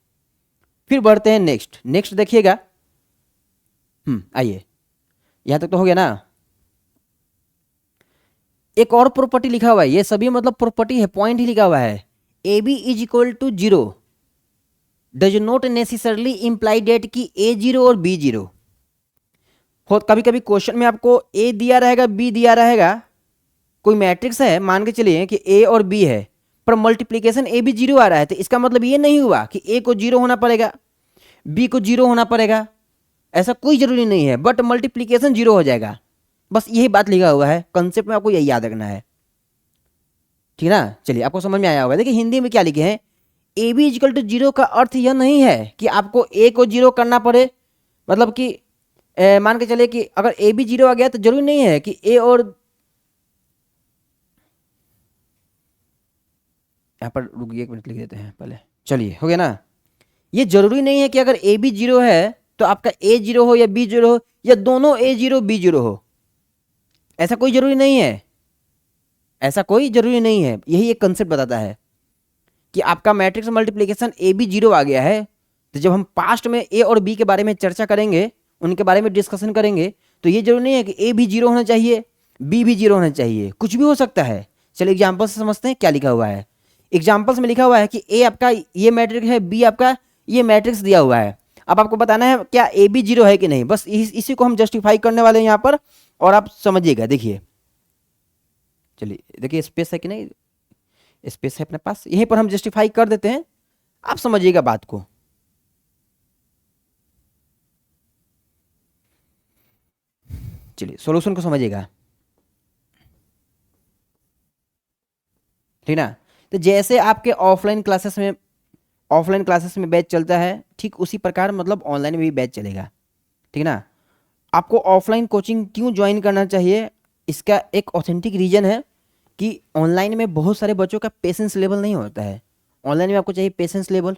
फिर बढ़ते हैं नेक्स्ट। नेक्स्ट देखिएगा, आइए यहाँ तक तो हो गया ना। एक और प्रॉपर्टी लिखा हुआ है, ये सभी मतलब प्रॉपर्टी है, पॉइंट ही लिखा हुआ है। A B is equal to 0 does not necessarily imply that कि A0 और B0 हो। कभी कभी क्वेश्चन में आपको ए दिया रहेगा, बी दिया रहेगा, कोई मैट्रिक्स है मान के चलिए कि ए और बी है, पर मल्टीप्लीकेशन ए बी 0 आ रहा है, तो इसका मतलब ये नहीं हुआ कि ए को 0 होना पड़ेगा, बी को 0 होना पड़ेगा, ऐसा कोई जरूरी नहीं है, बट मल्टीप्लीकेशन 0 हो जाएगा। बस यही बात लिखा हुआ है, कंसेप्ट में आपको यही याद रखना है, ठीक है ना। चलिए आपको समझ में आया होगा। देखिए हिंदी में क्या लिखे हैं, ए बी इजिकल टू 0 का अर्थ यह नहीं है कि आपको ए को 0 करना पड़े, मतलब कि मान के चलिए कि अगर ए बी 0 आ गया तो जरूरी नहीं है कि ए और, यहाँ पर रुकिए 1 मिनट लिख देते हैं पहले। चलिए हो गया ना, ये जरूरी नहीं है कि अगर ए बी 0 है तो आपका ए 0 हो या बी 0 हो, या दोनों ए 0 बी 0 हो, ऐसा कोई जरूरी नहीं है, ऐसा कोई जरूरी नहीं है। यही एक कंसेप्ट बताता है कि आपका मैट्रिक्स मल्टीप्लिकेशन ए बी 0 आ गया है, तो जब हम पास्ट में ए और बी के बारे में चर्चा करेंगे, उनके बारे में डिस्कशन करेंगे, तो ये जरूरी नहीं है कि ए भी 0 होना चाहिए, बी भी 0 होना चाहिए, कुछ भी हो सकता है। चलिए एग्जाम्पल से समझते हैं क्या लिखा हुआ है। एग्जाम्पल्स में लिखा हुआ है कि ए आपका ये मैट्रिक्स है, बी आपका ये मैट्रिक्स दिया हुआ है, अब आपको बताना है क्या ए बी 0 है कि नहीं, बस इसी को हम जस्टिफाई करने वाले हैं यहाँ पर, और आप समझिएगा। देखिए चलिए देखिए स्पेस है कि नहीं, स्पेस है अपने पास, यहीं पर हम जस्टिफाई कर देते हैं, आप समझिएगा बात को। चलिए सॉल्यूशन को समझिएगा, ठीक ना। तो जैसे आपके ऑफलाइन क्लासेस में बैच चलता है, ठीक उसी प्रकार मतलब ऑनलाइन में भी बैच चलेगा, ठीक ना। आपको ऑफलाइन कोचिंग क्यों ज्वाइन करना चाहिए, इसका एक ऑथेंटिक रीजन है कि ऑनलाइन में बहुत सारे बच्चों का पेशेंस लेवल नहीं होता है। ऑनलाइन में आपको चाहिए पेशेंस लेवल,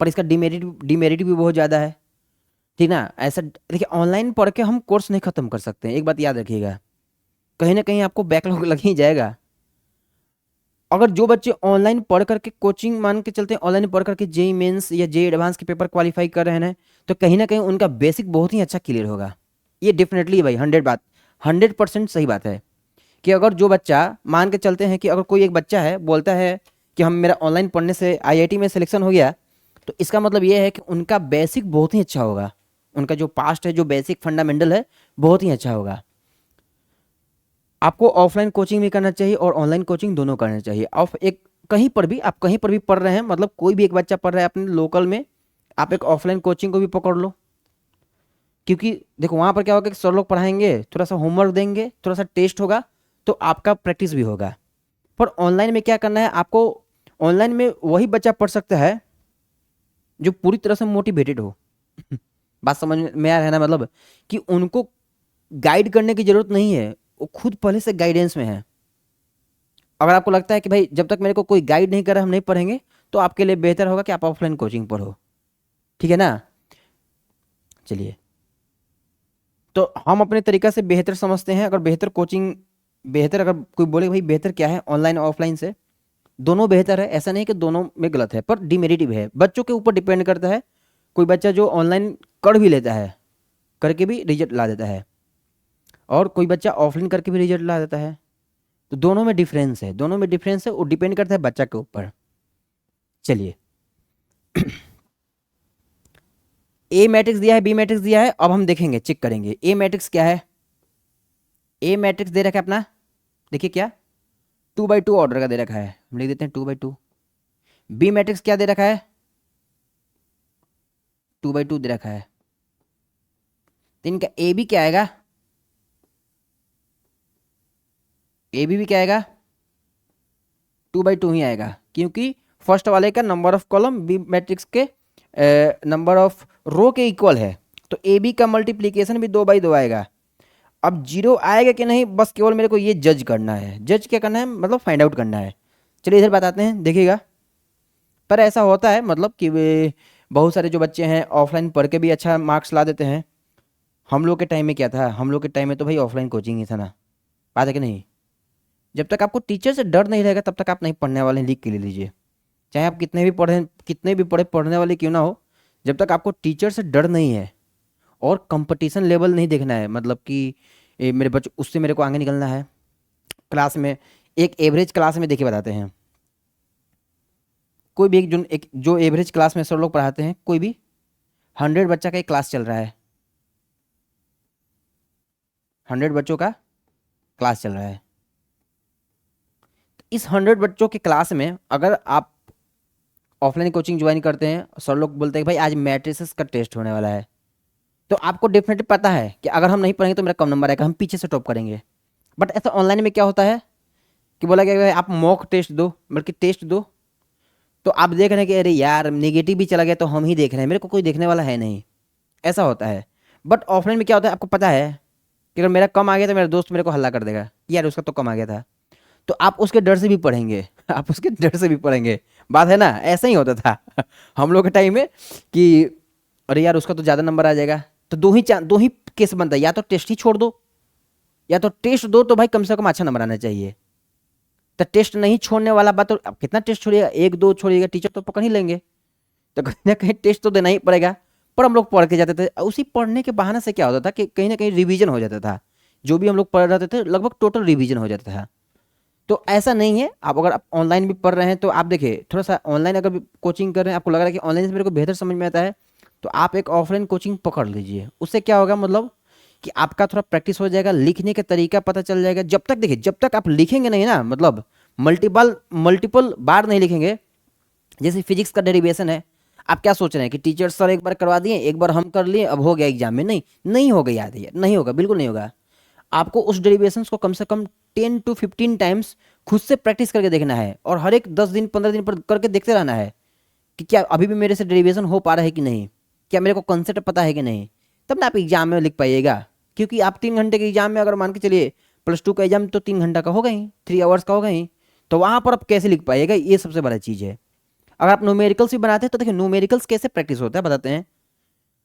पर इसका डिमेरिट भी बहुत ज़्यादा है, ठीक ना। ऐसा देखिए ऑनलाइन पढ़ के हम कोर्स नहीं खत्म कर सकते हैं, एक बात याद रखिएगा, कहीं ना कहीं आपको बैकलॉग लग ही जाएगा। अगर जो बच्चे ऑनलाइन पढ़ करके कोचिंग मान के चलते हैं, ऑनलाइन पढ़ करके जेई मेंस या जेई एडवांस के पेपर क्वालिफाई कर रहे हैं, तो कहीं ना कहीं उनका बेसिक बहुत ही अच्छा क्लियर होगा। ये डेफिनेटली भाई 100% सही बात है कि अगर जो बच्चा मान के चलते हैं कि अगर कोई एक बच्चा है बोलता है कि हम मेरा ऑनलाइन पढ़ने से आईआईटी में सिलेक्शन हो गया, तो इसका मतलब ये है कि उनका बेसिक बहुत ही अच्छा होगा, उनका जो पास्ट है, जो बेसिक फंडामेंटल है, बहुत ही अच्छा होगा। आपको ऑफलाइन कोचिंग भी करना चाहिए और ऑनलाइन कोचिंग दोनों करना चाहिए। ऑफ एक कहीं पर भी आप कहीं पर भी पढ़ रहे हैं, मतलब कोई भी एक बच्चा पढ़ रहा है अपने लोकल में, आप एक ऑफलाइन कोचिंग को भी पकड़ लो, क्योंकि देखो वहाँ पर क्या होगा कि सर लोग पढ़ाएंगे, थोड़ा सा होमवर्क देंगे, थोड़ा सा टेस्ट होगा, तो आपका प्रैक्टिस भी होगा। पर ऑनलाइन में क्या करना है आपको, ऑनलाइन में वही बच्चा पढ़ सकता है जो पूरी तरह से मोटिवेटेड हो बात समझ में आ रहा है ना, मतलब कि उनको गाइड करने की जरूरत नहीं है, वो खुद पहले से गाइडेंस में है। अगर आपको लगता है कि भाई जब तक मेरे को कोई गाइड नहीं कर रहा हम नहीं पढ़ेंगे, तो आपके लिए बेहतर होगा कि आप ऑफलाइन कोचिंग पढ़ो, ठीक है ना। चलिए, तो हम अपने तरीका से बेहतर समझते हैं। अगर बेहतर कोचिंग, बेहतर अगर कोई बोले भाई बेहतर क्या है ऑनलाइन ऑफलाइन से, दोनों बेहतर है, ऐसा नहीं कि दोनों में गलत है, पर डिमेरिट भी है, बच्चों के ऊपर डिपेंड करता है। कोई बच्चा जो ऑनलाइन कर भी लेता है, करके भी रिजल्ट ला देता है, और कोई बच्चा ऑफलाइन करके भी रिजल्ट ला देता है। तो दोनों में डिफरेंस है, दोनों में डिफरेंस है, वो डिपेंड करता है बच्चा के ऊपर। चलिए, ए मैट्रिक्स दिया है, बी मैट्रिक्स दिया है, अब हम देखेंगे, चेक करेंगे ए मैट्रिक्स क्या है। ए मैट्रिक्स दे रखा है अपना, देखिए क्या, 2x2 ऑर्डर का दे रखा है, हम लिख देते हैं 2x2। बी मैट्रिक्स क्या दे रखा है, 2x2 दे रखा है। तो इनका ए बी क्या आएगा, ए बी भी क्या आएगा, 2x2 ही आएगा, क्योंकि फर्स्ट वाले का number of column B matrix के नंबर ऑफ रो के इक्वल है। तो ए बी का मल्टीप्लीकेशन भी 2x2 आएगा। अब जीरो आएगा कि नहीं, बस केवल मेरे को ये जज करना है। जज क्या करना है, मतलब फाइंड आउट करना है। चलिए इधर बताते हैं, देखिएगा। पर ऐसा होता है मतलब कि बहुत सारे जो बच्चे हैं ऑफलाइन पढ़ के भी अच्छा मार्क्स ला देते हैं। हम लोग के टाइम में क्या था, हम लोग के टाइम में तो भाई ऑफलाइन कोचिंग ही था ना, बात है कि नहीं। जब तक आपको टीचर से डर नहीं रहेगा तब तक आप नहीं पढ़ने वाले हैं, लिख के ले लीजिए। चाहे आप कितने भी पढ़े, कितने भी पढ़ने वाले क्यों ना हो, जब तक आपको टीचर से डर नहीं है और कंपटीशन लेवल नहीं देखना है, मतलब कि मेरे बच्चे उससे मेरे को आगे निकलना है क्लास में। एक एवरेज क्लास में देखिए बताते हैं, कोई भी एक जो एवरेज क्लास में सर लोग पढ़ाते हैं, कोई भी 100 बच्चा का एक क्लास चल रहा है, 100 बच्चों का क्लास चल रहा है। इस 100 बच्चों के क्लास में अगर आप ऑफलाइन कोचिंग ज्वाइन करते हैं, सर लोग बोलते हैं कि भाई आज मैट्रिसेस का टेस्ट होने वाला है, तो आपको डेफिनेटली पता है कि अगर हम नहीं पढ़ेंगे तो मेरा कम नंबर आएगा, हम पीछे से टॉप करेंगे। बट ऐसा ऑनलाइन में क्या होता है कि बोला गया कि आप मॉक टेस्ट दो, बल्कि टेस्ट दो, तो आप देख रहे हैं कि अरे यार नेगेटिव भी चला गया तो हम ही देख रहे हैं, मेरे को कोई देखने वाला है नहीं, ऐसा होता है। बट ऑफलाइन में क्या होता है, आपको पता है कि अगर मेरा कम आ गया तो मेरा दोस्त मेरे को हल्ला कर देगा कि यार उसका तो कम आ गया था, तो आप उसके डर से भी पढ़ेंगे आप उसके डर से भी पढ़ेंगे, बात है ना। ऐसा ही होता था हम लोग के टाइम में कि अरे यार उसका तो ज़्यादा नंबर आ जाएगा, तो दो ही केस बनता है, या तो टेस्ट ही छोड़ दो, या तो टेस्ट दो तो भाई कम से कम अच्छा नंबर आना चाहिए। तो टेस्ट नहीं छोड़ने वाला बात, तो अब कितना टेस्ट छोड़िएगा, एक दो छोड़िएगा, टीचर तो पकड़ ही लेंगे, तो कहीं ना कहीं टेस्ट तो देना ही पड़ेगा। पर हम लोग पढ़ के जाते थे, उसी पढ़ने के बहाने से क्या होता था कि कहीं ना कहीं रिवीजन हो जाता था, जो भी हम लोग पढ़ रहे थे लगभग टोटल रिवीजन हो जाता था। तो ऐसा नहीं है, आप अगर आप ऑनलाइन भी पढ़ रहे हैं तो आप देखिए थोड़ा सा ऑनलाइन अगर कोचिंग कर रहे हैं, आपको लग रहा है कि ऑनलाइन से मेरे को बेहतर समझ में आता है, तो आप एक ऑफलाइन कोचिंग पकड़ लीजिए। उससे क्या होगा, मतलब कि आपका थोड़ा प्रैक्टिस हो जाएगा, लिखने का तरीका पता चल जाएगा। जब तक देखिए, जब तक आप लिखेंगे नहीं ना, मतलब मल्टीपल मल्टीपल बार नहीं लिखेंगे, जैसे फिजिक्स का डेरिवेशन है, आप क्या सोच रहे हैं कि टीचर सर एक बार करवा दिए, एक बार हम कर लिए, अब हो गया एग्जाम में, नहीं नहीं होगा, याद है, नहीं होगा, बिल्कुल नहीं होगा। आपको उस डेरिवेशंस को कम से कम 10 to 15 टाइम्स खुद से प्रैक्टिस करके देखना है, और हर एक 10 दिन 15 दिन पर करके देखते रहना है कि क्या अभी भी मेरे से डेरिवेशन हो पा रहा है कि नहीं, क्या मेरे को कॉन्सेप्ट पता है कि नहीं, तब ना आप एग्जाम में लिख पाइएगा। क्योंकि आप 3 घंटे के एग्जाम में अगर मान के चलिए, +2 का एग्जाम तो 3 घंटा का होगा ही, 3 आवर्स का होगा ही, तो वहाँ पर आप कैसे लिख पाइएगा, ये सबसे बड़ा चीज़ है। अगर आप न्यूमेरिकल्स भी बनाते हैं तो देखिए न्यूमेरिकल्स कैसे प्रैक्टिस होता है बताते हैं।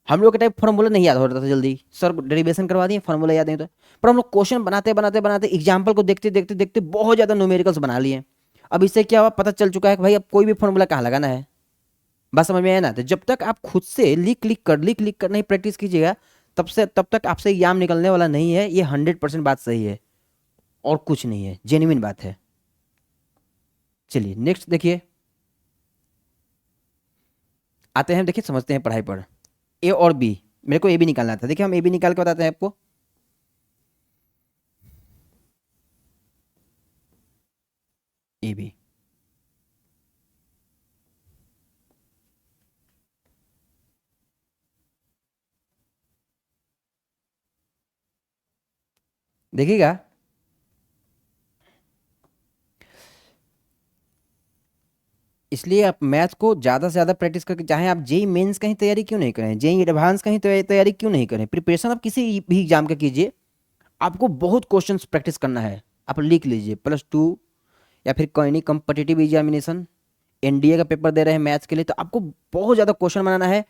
हम लोग के टाइप फॉर्मूला नहीं याद हो रहा था जल्दी, सर डेरिवेशन करवा दिए, फॉर्मूला याद नहीं होता, पर हम लोग क्वेश्चन बनाते बनाते बनाते एग्जाम्पल को देखते देखते देखते बहुत ज़्यादा न्यूमेरिकल्स बना लिए। अब इससे क्या हुआ, पता चल चुका है कि भाई अब कोई भी फॉर्मूला कहाँ लगाना है, बस समझ में आया ना। तो जब तक आप खुद से लिख लिख कर नहीं प्रैक्टिस कीजिएगा, तब तक आपसे एग्जाम निकलने वाला नहीं है। ये 100% बात सही है, और कुछ नहीं है, जेन्युइन बात है। चलिए नेक्स्ट देखिए, आते हैं, देखिए समझते हैं पढ़ाई पर। ए और बी, मेरे को ए बी निकालना था, देखिए हम ए बी निकाल के बताते हैं आपको। ए बी, देखिएगा, इसलिए आप मैथ को ज़्यादा से ज़्यादा प्रैक्टिस करके, चाहे आप जेई मेंस का ही तैयारी क्यों नहीं करें, जेई एडवांस का ही तैयारी क्यों नहीं करें, प्रिपरेशन आप किसी भी एग्जाम का कीजिए, आपको बहुत क्वेश्चंस प्रैक्टिस करना है। आप लिख लीजिए +2, या फिर कोई नहीं कॉम्पिटिटिव एग्जामिनेशन, एनडीए का पेपर दे रहे हैं मैथ्स के लिए, तो आपको बहुत ज़्यादा क्वेश्चन बनाना है।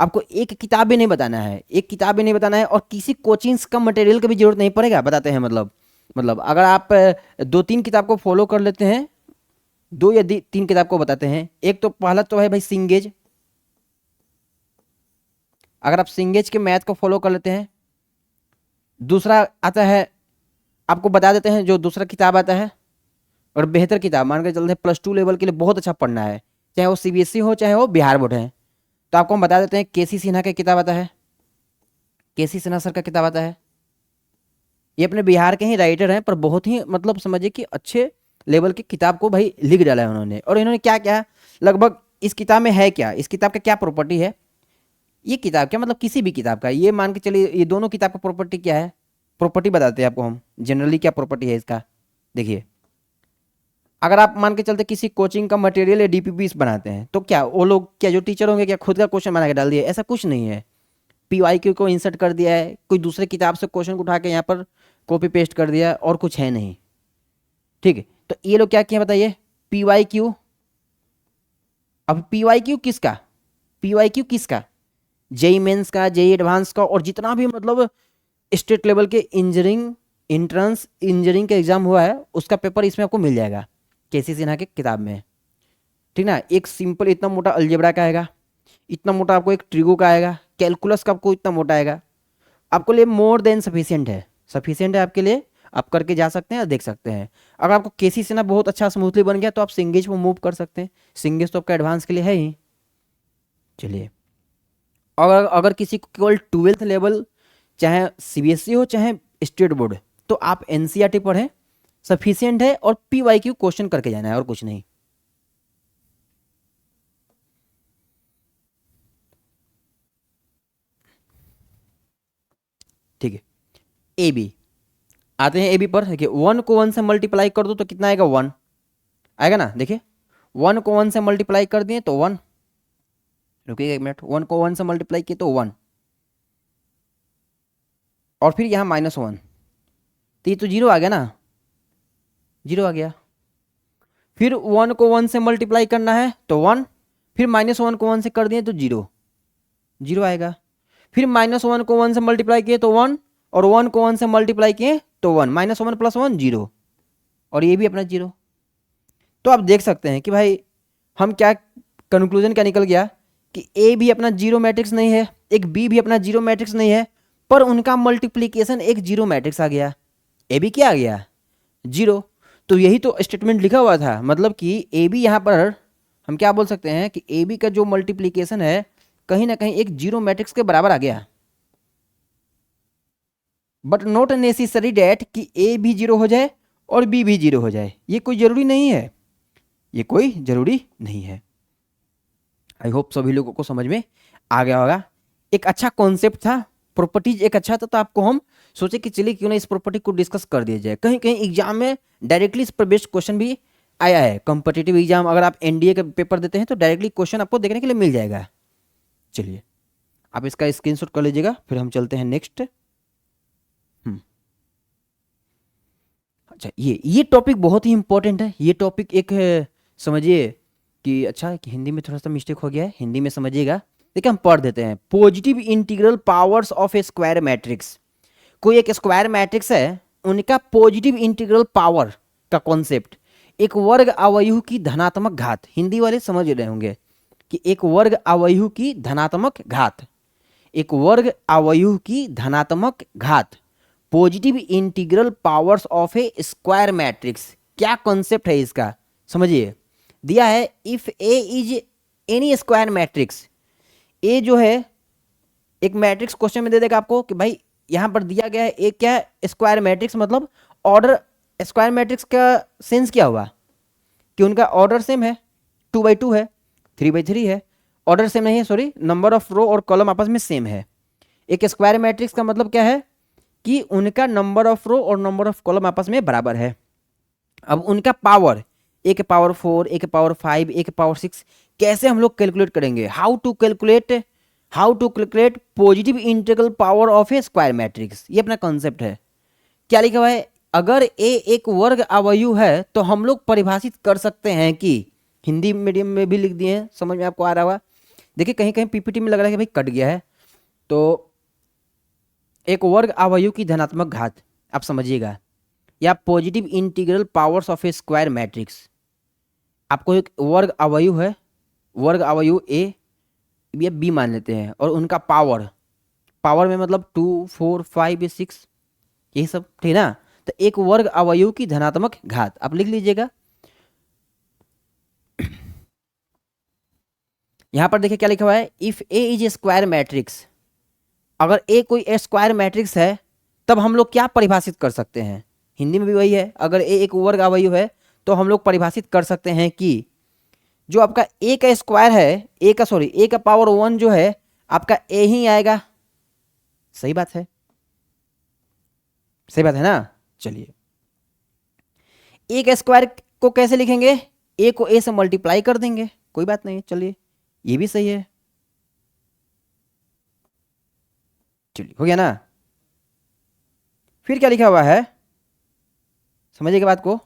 आपको एक किताब भी नहीं बताना है, एक किताब भी नहीं बताना है, और किसी कोचिंग्स का मटेरियल की भी जरूरत नहीं पड़ेगा। बताते हैं मतलब अगर आप 2-3 किताब को फॉलो कर लेते हैं, 2 या 3 किताब को बताते हैं। एक तो पहला तो है भाई सिंगेज, अगर आप सिंगेज के मैथ को फॉलो कर लेते हैं। दूसरा आता है, आपको बता देते हैं जो दूसरा किताब आता है, और बेहतर किताब मान के चलते हैं, +2 लेवल के लिए बहुत अच्छा पढ़ना है, चाहे वो सीबीएसई हो चाहे वो बिहार बोर्ड है, तो आपको हम बता देते हैं केसी सिन्हा का किताब आता है, केसी सिन्हा सर का किताब आता है। ये अपने बिहार के ही राइटर हैं, पर बहुत ही मतलब समझिए कि अच्छे लेवल की किताब को भाई लिख डाला है उन्होंने। और इन्होंने क्या क्या लगभग इस किताब में है, क्या इस किताब का क्या प्रॉपर्टी है, ये किताब क्या मतलब किसी भी किताब का, ये मान के चलिए ये दोनों किताब का प्रॉपर्टी क्या है, प्रॉपर्टी बताते हैं आपको हम जनरली क्या प्रॉपर्टी है इसका। देखिए, अगर आप मान के चलते किसी कोचिंग का मटेरियल या डीपीपीस बनाते हैं, तो क्या वो लोग क्या जो टीचर होंगे क्या खुद का क्वेश्चन बना के डाल दिए, ऐसा कुछ नहीं है। पीवाईक्यू को इंसर्ट कर दिया है, कोई दूसरे किताब से क्वेश्चन को उठा के यहाँ पर कॉपी पेस्ट कर दिया, और कुछ है नहीं। ठीक है, तो ये लोग क्या किए बताइए, पीवाईक्यू। अब पीवाईक्यू किसका, पीवाईक्यू किसका, जेई मेंस का, जेई एडवांस का, और जितना भी मतलब स्टेट लेवल के इंजीनियरिंग इंट्रेंस इंजीनियरिंग का एग्जाम हुआ है उसका पेपर इसमें आपको मिल जाएगा केसी सिन्हा के किताब में। ठीक ना, एक सिंपल इतना मोटा अलजेब्रा का आएगा, इतना मोटा आपको एक ट्रिगो का आएगा, कैलकुलस का आपको इतना मोटा आएगा, आपको लिए मोर देन सफिशियंट है, सफिशियंट है आपके लिए, आप करके जा सकते हैं और देख सकते हैं। अगर आपको केसी सिन्हा बहुत अच्छा स्मूथली बन गया तो आप सिंगेज को मूव कर सकते हैं, सिंगेज तो आपका एडवांस के लिए है ही। चलिए, और अगर किसी को केवल 12th लेवल चाहे सीबीएसई हो चाहे स्टेट बोर्ड, तो आप एनसीईआरटी पढ़ें, सफिशियंट है, और पीवाईक्यू क्वेश्चन करके जाना है और कुछ नहीं। ठीक है, ए बी आते हैं, ए बी पर देखिए 1 को 1 से मल्टीप्लाई कर दो तो कितना आएगा, 1 आएगा ना। देखिए 1 को 1 से मल्टीप्लाई कर दिए तो 1, रुकिए 1 मिनट, 1 को 1 से मल्टीप्लाई किए तो 1, और फिर यहाँ -1, तो ये तो 0 आ गया ना, 0 आ गया। फिर 1 को 1 से मल्टीप्लाई करना है तो 1, फिर -1 को 1 से कर दिए तो 0, 0 आएगा। फिर -1 को 1 से मल्टीप्लाई किए तो 1, और 1 को 1 से मल्टीप्लाई किए तो 1, -1 + 1 0, और ये भी अपना 0। तो आप देख सकते हैं कि भाई हम क्या कंक्लूजन क्या निकल गया कि ए भी अपना 0 मैट्रिक्स नहीं है, एक बी भी अपना 0 मैट्रिक्स नहीं है, पर उनका मल्टीप्लीकेशन एक 0 मैट्रिक्स आ गया, ए बी क्या आ गया, 0। तो यही तो स्टेटमेंट लिखा हुआ था, मतलब कि ए बी यहाँ पर हम क्या बोल सकते हैं कि ए बी का जो मल्टीप्लीकेशन है कहीं ना कहीं एक 0 मैट्रिक्स के बराबर आ गया। बट नॉट नेसेसरी डैट कि ए भी 0 हो जाए और बी भी 0 हो जाए, ये कोई ज़रूरी नहीं है, ये कोई ज़रूरी नहीं है। आई होप सभी लोगों को समझ में आ गया होगा। एक अच्छा कॉन्सेप्ट था, प्रॉपर्टीज एक अच्छा था, तो आपको हम सोचे कि चलिए क्यों ना इस प्रॉपर्टी को डिस्कस कर दिया जाए। कहीं कहीं एग्जाम में डायरेक्टली इस पर बेस्ड क्वेश्चन भी आया है, कॉम्पिटिटिव एग्जाम अगर आप एनडीए का पेपर देते हैं तो डायरेक्टली क्वेश्चन आपको देखने के लिए मिल जाएगा। चलिए आप इसका स्क्रीनशॉट कर लीजिएगा, फिर हम चलते हैं नेक्स्ट। अच्छा, ये टॉपिक बहुत ही इंपॉर्टेंट है, ये टॉपिक एक समझिए कि अच्छा कि हिंदी में थोड़ा सा मिस्टेक हो गया है, हिंदी में समझिएगा। देखिए हम पढ़ देते हैं, positive integral powers of a square matrix. कोई एक स्क्वायर मैट्रिक्स है, उनका पॉजिटिव इंटीग्रल पावर का कॉन्सेप्ट, एक वर्ग अवयव की धनात्मक घात, हिंदी वाले समझ रहे होंगे कि एक वर्ग अवयव की धनात्मक घात, एक वर्ग अवयव की धनात्मक घात, positive integral powers of a square matrix. क्या कॉन्सेप्ट है इसका समझिए, दिया है if A is any square matrix, A जो है एक मैट्रिक्स क्वेश्चन में दे देगा आपको कि भाई यहां पर दिया गया है एक क्या है स्क्वायर मैट्रिक्स, मतलब ऑर्डर, स्क्वायर मैट्रिक्स का सेंस क्या हुआ कि उनका ऑर्डर सेम है, 2x2 है, 3x3 है, ऑर्डर सेम नहीं है, सॉरी, नंबर ऑफ रो और कॉलम आपस में सेम है। एक स्क्वायर मैट्रिक्स का मतलब क्या है कि उनका नंबर ऑफ रो और नंबर ऑफ कॉलम आपस में बराबर है। अब उनका पावर, ए के पावर 4, ए के पावर 5, ए के पावर 6, कैसे हम लोग कैलकुलेट करेंगे, how to calculate positive integral power of a square matrix, ये अपना कॉन्सेप्ट है। क्या लिखा हुआ है, अगर ए एक वर्ग अवयव है तो हम लोग परिभाषित कर सकते हैं कि, हिंदी मीडियम में भी लिख दिए हैं, समझ में आपको आ रहा होगा, देखिए कहीं कहीं पीपीटी में लग रहा है कि भाई कट गया है। तो एक वर्ग अवयव की धनात्मक घात, आप समझिएगा, या positive integral powers of a square matrix. आपको एक वर्ग अवयव है, वर्ग अवयव ए या बी मान लेते हैं, और उनका पावर, पावर में मतलब 2 4 5 6 यही सब, ठीक ना। तो एक वर्ग अवयव की धनात्मक घात आप लिख लीजिएगा। यहां पर देखिए क्या लिखा हुआ है, if A is a square matrix. अगर ए कोई स्क्वायर मैट्रिक्स है तब हम लोग क्या परिभाषित कर सकते हैं, हिंदी में भी वही है, अगर ए एक वर्ग अवयव है तो हम लोग परिभाषित कर सकते हैं कि जो आपका ए का स्क्वायर है, ए का सॉरी ए का पावर 1 जो है आपका ए ही आएगा। सही बात है, सही बात है ना। चलिए ए का स्क्वायर को कैसे लिखेंगे, ए को ए से मल्टीप्लाई कर देंगे, कोई बात नहीं, चलिए ये भी सही है। चलिए हो गया ना। फिर क्या लिखा हुआ है, समझिएगा बात को,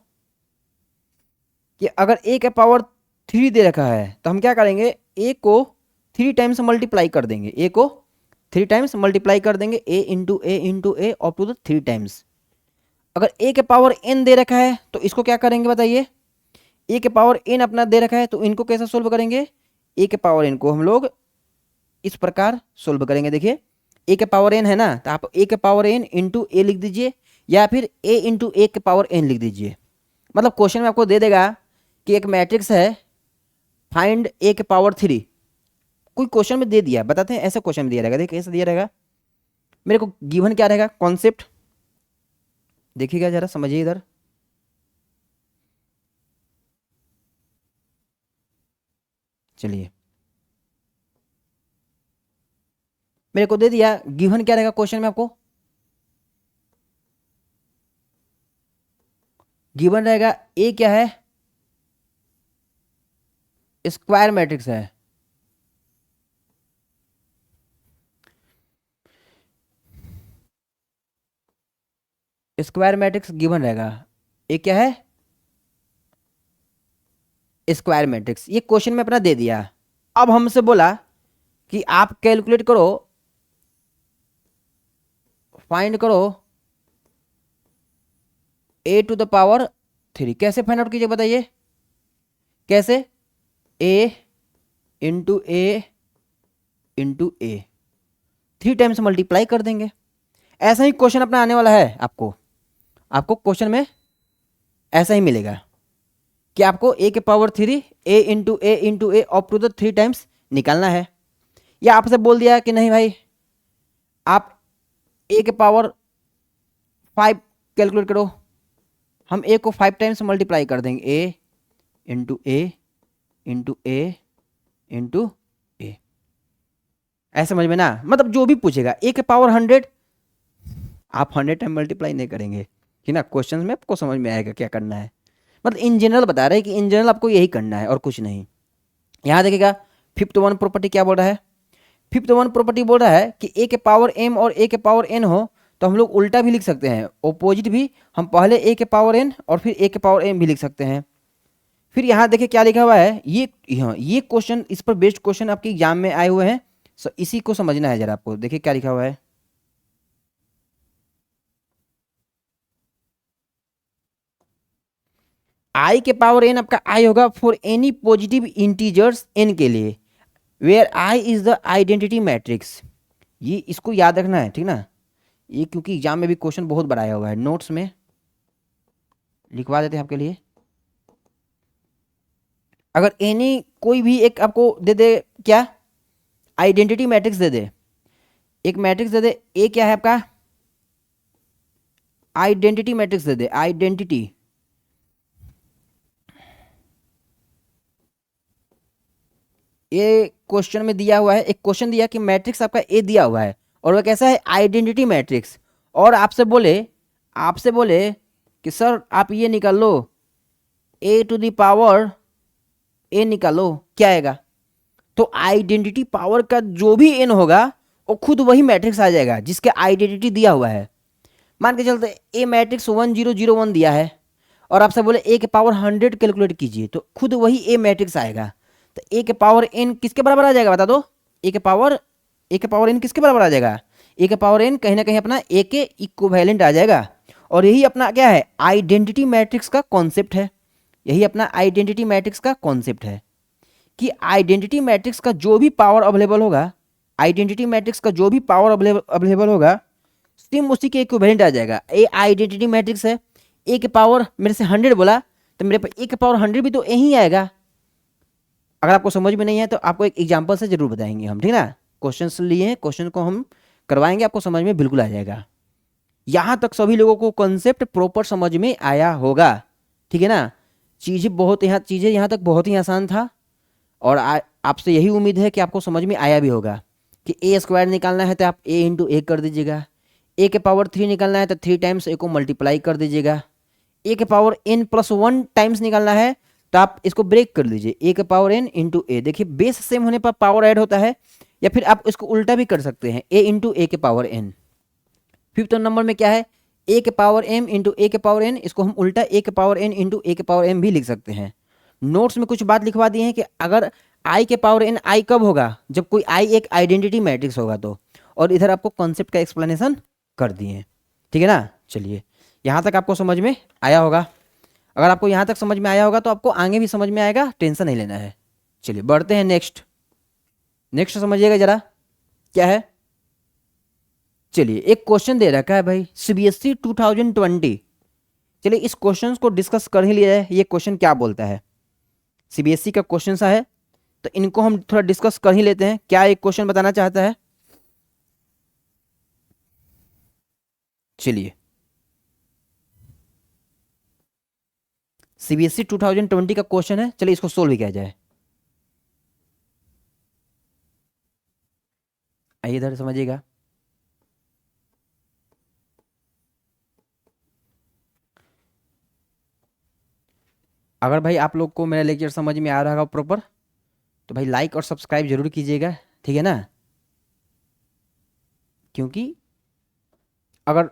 कि अगर ए का पावर 3 दे रखा है तो हम क्या करेंगे, ए को 3 टाइम्स मल्टीप्लाई कर देंगे, ए को 3 टाइम्स मल्टीप्लाई कर देंगे, A into A up to the 3 times. अगर ए के पावर n दे रखा है तो इसको क्या करेंगे बताइए, ए के पावर n अपना दे रखा है तो इनको कैसे सोल्व करेंगे, ए के पावर n को हम लोग इस प्रकार सोल्व करेंगे। देखिए ए के पावर n है ना, तो आप ए के पावर n इंटू ए लिख दीजिए, या फिर ए इंटू ए के पावर n लिख दीजिए। मतलब क्वेश्चन में आपको दे देगा कि एक मैट्रिक्स है, फाइंड ए के पावर 3, कोई क्वेश्चन में दे दिया, बताते हैं ऐसा क्वेश्चन में दिया रहेगा। देखिए कैसे दिया रहेगा, मेरे को गिवन क्या रहेगा, कॉन्सेप्ट देखिएगा जरा, समझिए इधर। चलिए मेरे को दे दिया, गिवन क्या रहेगा क्वेश्चन में, आपको गिवन रहेगा ए क्या है, स्क्वायर मैट्रिक्स है, स्क्वायर मैट्रिक्स गिवन रहेगा, ए क्या है, स्क्वायर मैट्रिक्स, ये क्वेश्चन में अपना दे दिया। अब हमसे बोला कि आप कैलकुलेट करो, फाइंड करो ए टू द पावर 3। कैसे फाइंड आउट कीजिए बताइए, कैसे, ए इंटू ए इंटू ए 3 टाइम्स मल्टीप्लाई कर देंगे। ऐसा ही क्वेश्चन अपना आने वाला है, आपको आपको क्वेश्चन में ऐसा ही मिलेगा कि आपको ए के power 3 A into A up to the 3 times निकालना है। या आपसे बोल दिया कि नहीं भाई आप ए के पावर 5 कैलकुलेट करो, हम ए को 5 टाइम्स मल्टीप्लाई कर देंगे, A into A into A into ए। ऐसे समझ में ना, मतलब जो भी पूछेगा ए के पावर 100 आप 100 टाइम मल्टीप्लाई नहीं करेंगे, कि ना क्वेश्चन में आपको समझ में आएगा क्या करना है। मतलब इन जनरल बता रहे हैं कि इन जनरल आपको यही करना है और कुछ नहीं। यहाँ देखिएगा फिफ्थ वन प्रॉपर्टी क्या बोल रहा है, फिफ्थ वन प्रॉपर्टी बोल रहा है कि ए के पावर m और ए के पावर n हो तो हम लोग उल्टा भी लिख सकते हैं, ऑपोजिट भी, हम पहले ए के पावर n और फिर ए के पावर m भी लिख सकते हैं। फिर यहाँ देखिए क्या लिखा हुआ है, ये क्वेश्चन, इस पर बेस्ड क्वेश्चन आपके एग्जाम में आए हुए हैं, सो इसी को समझना है जरा आपको। देखिए क्या लिखा हुआ है, आई के पावर n आपका आई होगा for any positive integers n के लिए, where I is the identity matrix. ये इसको याद रखना है, ठीक ना, ये क्योंकि एग्जाम में भी क्वेश्चन बहुत बड़ा आया हुआ है, नोट्स में लिखवा देते हैं आपके लिए। अगर एनी कोई भी एक आपको दे दे, क्या आइडेंटिटी मैट्रिक्स दे दे, एक मैट्रिक्स दे दे, ए क्या है आपका आइडेंटिटी मैट्रिक्स दे दे, आइडेंटिटी, ये क्वेश्चन में दिया हुआ है, एक क्वेश्चन दिया कि मैट्रिक्स आपका ए दिया हुआ है और वह कैसा है आइडेंटिटी मैट्रिक्स, और आपसे बोले कि सर आप ये निकाल लो ए टू द पावर ए निकालो, क्या आएगा, तो आइडेंटिटी पावर का जो भी एन होगा वो खुद वही मैट्रिक्स आ जाएगा जिसके आइडेंटिटी दिया हुआ है। मान के चलते ए मैट्रिक्स 1001 दिया है और आपसे बोले ए के पावर 100 कैलकुलेट कीजिए, तो खुद वही ए मैट्रिक्स आएगा। तो ए के पावर एन किसके बराबर आ जाएगा बता दो। ए के पावर एन किसके बराबर आ जाएगा। ए के पावर एन कहीं ना कहीं अपना ए के इक्विवेलेंट आ जाएगा। और यही अपना क्या है, आइडेंटिटी मैट्रिक्स का कॉन्सेप्ट है। यही अपना आइडेंटिटी मैट्रिक्स का कॉन्सेप्ट है कि आइडेंटिटी मैट्रिक्स का जो भी पावर अवेलेबल होगा, आइडेंटिटी मैट्रिक्स का जो भी पावर अवेलेबल होगा सेम उसी के इक्विवेलेंट आ जाएगा। ए आइडेंटिटी मैट्रिक्स है, ए के पावर मेरे से 100 बोला तो मेरे पास ए के पावर 100 भी तो ए ही आएगा। अगर आपको समझ में नहीं है तो आपको एक एग्जांपल से जरूर बताएंगे हम, ठीक ना। क्वेश्चंस लिए हैं, क्वेश्चन को हम करवाएंगे, आपको समझ में बिल्कुल आ जाएगा। यहां तक सभी लोगों को कॉन्सेप्ट प्रॉपर समझ में आया होगा, ठीक है ना। चीजें यहाँ तक बहुत ही आसान था। और आपसे यही उम्मीद है कि आपको समझ में आया भी होगा कि ए स्क्वायर निकालना है तो आप ए इंटू ए कर दीजिएगा। ए के पावर 3 निकालना है तो 3 टाइम्स ए को मल्टीप्लाई कर दीजिएगा। ए के पावर एन प्लस 1 टाइम्स निकालना है तो आप इसको ब्रेक कर लीजिए, ए के पावर एन इंटू ए। देखिए बेस सेम होने पर पावर ऐड होता है, या फिर आप इसको उल्टा भी कर सकते हैं, ए इंटू ए के पावर एन। फिफ्थ नंबर में क्या है, ए के पावर एम इंटू ए के पावर एन, इसको हम उल्टा ए के पावर एन इंटू ए के पावर एम भी लिख सकते हैं। नोट्स में कुछ बात लिखवा दी है कि अगर आई के पावर एन आई कब होगा, जब कोई आई एक आइडेंटिटी मैट्रिक्स होगा तो। और इधर आपको कॉन्सेप्ट का एक्सप्लेनेशन कर दिए हैं, ठीक है ना। चलिए यहाँ तक आपको समझ में आया होगा। अगर आपको यहाँ तक समझ में आया होगा तो आपको आगे भी समझ में आएगा, टेंशन नहीं लेना है। चलिए बढ़ते हैं नेक्स्ट। नेक्स्ट समझिएगा जरा क्या है। चलिए एक क्वेश्चन दे रखा है भाई, सीबीएसई 2020। चलिए इस क्वेश्चन को डिस्कस कर ही लिया है, ये क्वेश्चन क्या बोलता है। सीबीएसई का क्वेश्चन सा है तो इनको हम थोड़ा डिस्कस कर ही लेते हैं, क्या एक क्वेश्चन बताना चाहता है। चलिए सीबीएसई 2020 का क्वेश्चन है, चलिए इसको सोल्व किया जाए। आइए इधर समझिएगा। अगर भाई आप लोग को मेरा लेक्चर समझ में आ रहा होगा प्रॉपर तो भाई लाइक और सब्सक्राइब जरूर कीजिएगा, ठीक है ना। क्योंकि अगर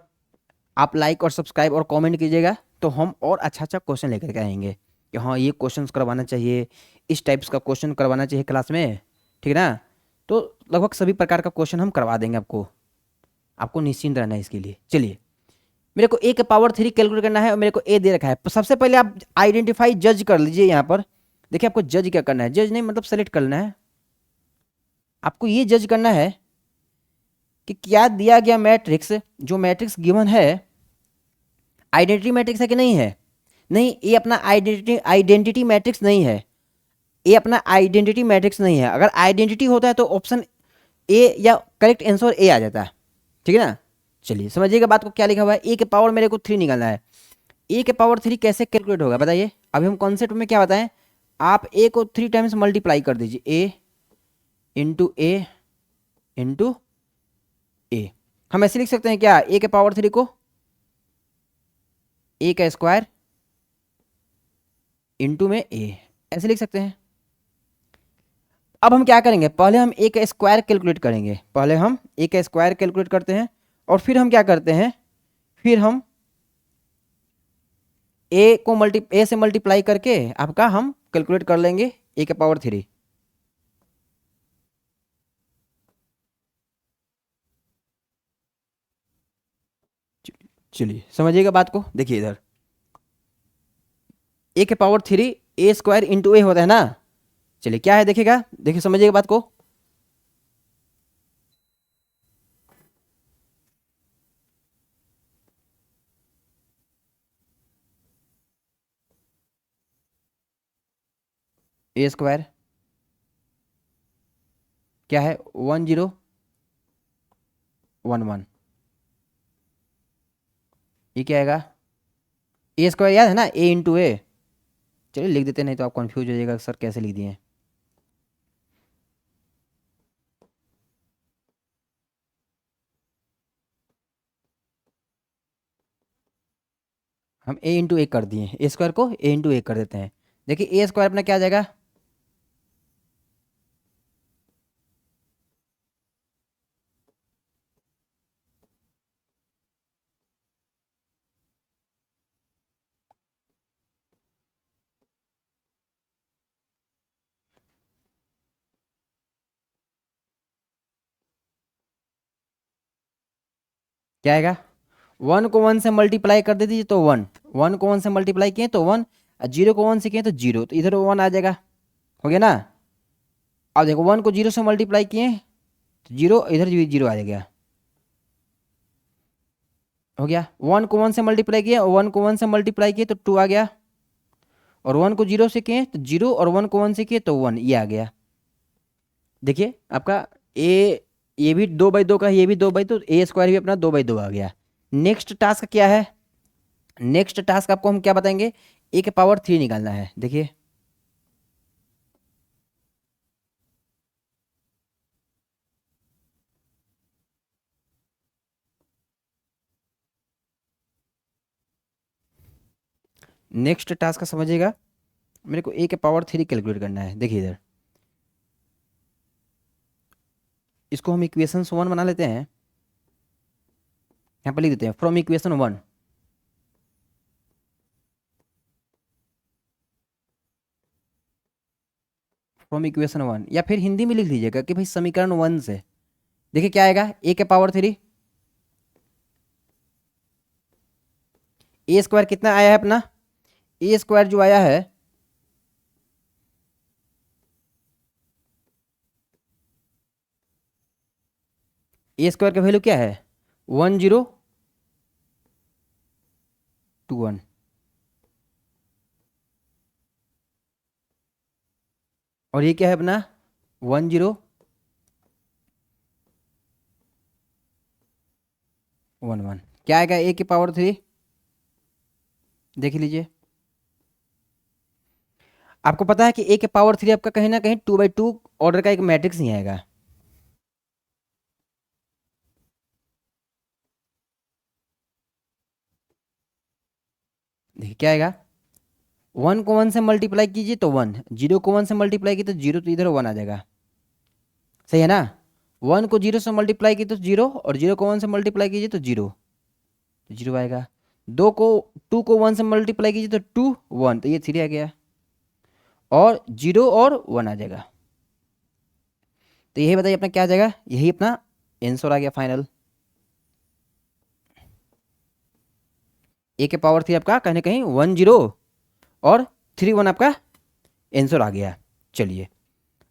आप लाइक और सब्सक्राइब और कमेंट कीजिएगा तो हम और अच्छा अच्छा क्वेश्चन लेकर के आएंगे कि हाँ ये क्वेश्चंस करवाना चाहिए, इस टाइप्स का क्वेश्चन करवाना चाहिए क्लास में, ठीक है ना। तो लगभग सभी प्रकार का क्वेश्चन हम करवा देंगे आपको, आपको निश्चिंत रहना है इसके लिए। चलिए मेरे को ए के पावर 3 कैलकुलेट करना है और मेरे को ए दे रखा है। सबसे पहले आप आइडेंटिफाई जज कर लीजिए यहाँ पर। देखिए आपको जज क्या करना है, जज नहीं मतलब सेलेक्ट करना है। आपको ये जज करना है कि क्या दिया गया मैट्रिक्स, जो मैट्रिक्स गिवन है आइडेंटिटी मैट्रिक्स है कि नहीं है। नहीं, ये अपना आइडेंटिटी मैट्रिक्स नहीं है। ये अपना आइडेंटिटी मैट्रिक्स नहीं है। अगर आइडेंटिटी होता है तो ऑप्शन ए या करेक्ट आंसर ए आ जाता है, ठीक है ना। चलिए समझिएगा बात को, क्या लिखा हुआ है। ए के पावर मेरे को 3 निकालना है। ए के पावर 3 कैसे कैलकुलेट होगा बताइए। अभी हम कॉन्सेप्ट में क्या बताएं, आप ए को 3 टाइम्स मल्टीप्लाई कर दीजिए, ए इंटू ए इंटू ए। हम ऐसे लिख सकते हैं क्या, ए के पावर 3 को ए का स्क्वायर इंटू में ए, ऐसे लिख सकते हैं। अब हम क्या करेंगे, पहले हम ए का स्क्वायर कैलकुलेट करेंगे। पहले हम ए का स्क्वायर कैलकुलेट करते हैं और फिर हम क्या करते हैं, फिर हम ए से मल्टीप्लाई करके आपका हम कैलकुलेट कर लेंगे ए के पावर 3। चलिए समझिएगा बात को। देखिए इधर ए के पावर 3 ए स्क्वायर इंटू ए होता है ना। चलिए क्या है देखिएगा, देखिए समझिएगा बात को। ए स्क्वायर क्या है, 1011। ये क्या आएगा, ए स्क्वायर याद है ना, ए इंटू ए। चलिए लिख देते, नहीं तो आप कंफ्यूज हो जाएगा सर कैसे लिख दिए हैं। हम ए इंटू ए कर दिए, ए स्क्वायर को ए इंटू ए कर देते हैं। देखिए ए स्क्वायर अपना क्या आ जाएगा, क्या आएगा, 1 को 1 से मल्टीप्लाई कर दे दीजिए तो 1, 1 को 1 से मल्टीप्लाई किए तो 1, 0 को 1 से किए तो 0, तो इधर 1 आ जाएगा। हो गया ना। अब देखो 1 को 0 से मल्टीप्लाई किए तो 0, इधर भी 0 आ गया। हो गया, 1 को 1 से मल्टीप्लाई किए और 1 को 1 से मल्टीप्लाई किए तो 2 आ गया, और 1 को 0 से किए तो 0, और 1 को 1 से किए तो 1, ये आ गया। देखिए आपका ए, ये भी 2/2 का है, ये भी 2/2, तो ए स्क्वायर भी अपना 2/2 आ गया। नेक्स्ट टास्क क्या है, नेक्स्ट टास्क आपको हम क्या बताएंगे, ए के पावर 3 निकालना है। देखिए नेक्स्ट टास्क का समझिएगा, मेरे को ए के पावर 3 कैलकुलेट करना है। देखिए इधर इसको हम इक्वेशन 1 बना लेते हैं, यहाँ पर लिख देते हैं फ्रॉम इक्वेशन 1। फ्रॉम इक्वेशन 1, या फिर हिंदी में लिख लीजिएगा कि भाई समीकरण 1 से। देखिए क्या आएगा, ए के पावर 3, ए स्क्वायर कितना आया है अपना, ए स्क्वायर जो आया है, ए स्क्वायर का वैल्यू क्या है, 1021, और ये क्या है अपना 1011। क्या आएगा ए की पावर 3, देख लीजिए। आपको पता है कि ए के पावर 3 आपका कहीं ना कहीं 2/2 ऑर्डर का एक मैट्रिक्स ही आएगा। देखिए क्या आएगा, 1 को 1 से मल्टीप्लाई कीजिए तो 1, 0 को 1 से मल्टीप्लाई कीजिए तो 0, तो इधर 1 आ जाएगा। सही है ना। 1 को 0 से मल्टीप्लाई कीजिए तो 0, और 0 को 1 से मल्टीप्लाई कीजिए तो 0, तो 0 आएगा। 2 को 1 से मल्टीप्लाई कीजिए तो 2, 1, तो ये 3 आ गया, और 0 और 1 आ जाएगा। तो यही बताइए अपना क्या आ जाएगा, यही अपना आंसर आ गया फाइनल। ए के पावर 3 आपका कहीं ना कहीं 10 और 3 1 आपका आंसर आ गया। चलिए,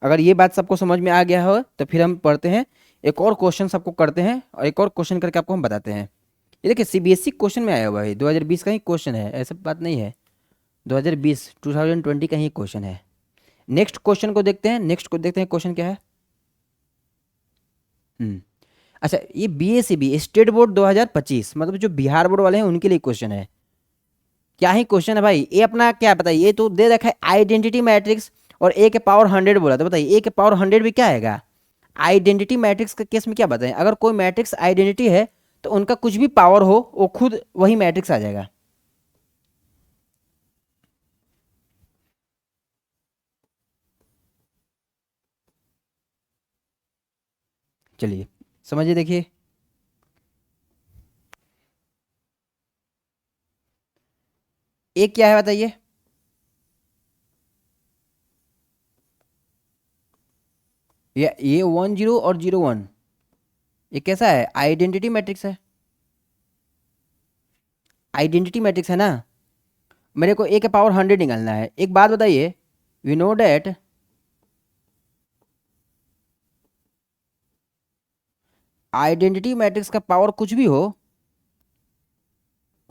अगर ये बात सबको समझ में आ गया हो तो फिर हम पढ़ते हैं, एक और क्वेश्चन सबको करते हैं, और एक और क्वेश्चन करके आपको हम बताते हैं। ये देखिए सीबीएसई क्वेश्चन में आया हुआ है, 2020 का ही क्वेश्चन है, ऐसा बात नहीं है, 2020 का ही क्वेश्चन है। नेक्स्ट क्वेश्चन को देखते हैं, नेक्स्ट को देखते हैं क्वेश्चन क्या है। अच्छा, ये बीएसईबी स्टेट बोर्ड 2025, मतलब जो बिहार बोर्ड वाले हैं उनके लिए क्वेश्चन है। क्या ही क्वेश्चन है भाई, ये अपना क्या बताइए, ये तो दे रखा है आइडेंटिटी मैट्रिक्स, और ए के पावर 100 बोला, तो बताइए ए के पावर 100 भी क्या आएगा। आइडेंटिटी मैट्रिक्स के केस में क्या बताएं, अगर कोई मैट्रिक्स आइडेंटिटी है तो उनका कुछ भी पावर हो वो खुद वही मैट्रिक्स आ जाएगा। चलिए समझिए, देखिए एक क्या है बताइए, ये 10 और 01, ये कैसा है, आइडेंटिटी मैट्रिक्स है, आइडेंटिटी मैट्रिक्स है ना। मेरे को ए के पावर 100 निकालना है। एक बात बताइए, we know that identity matrix का पावर कुछ भी हो,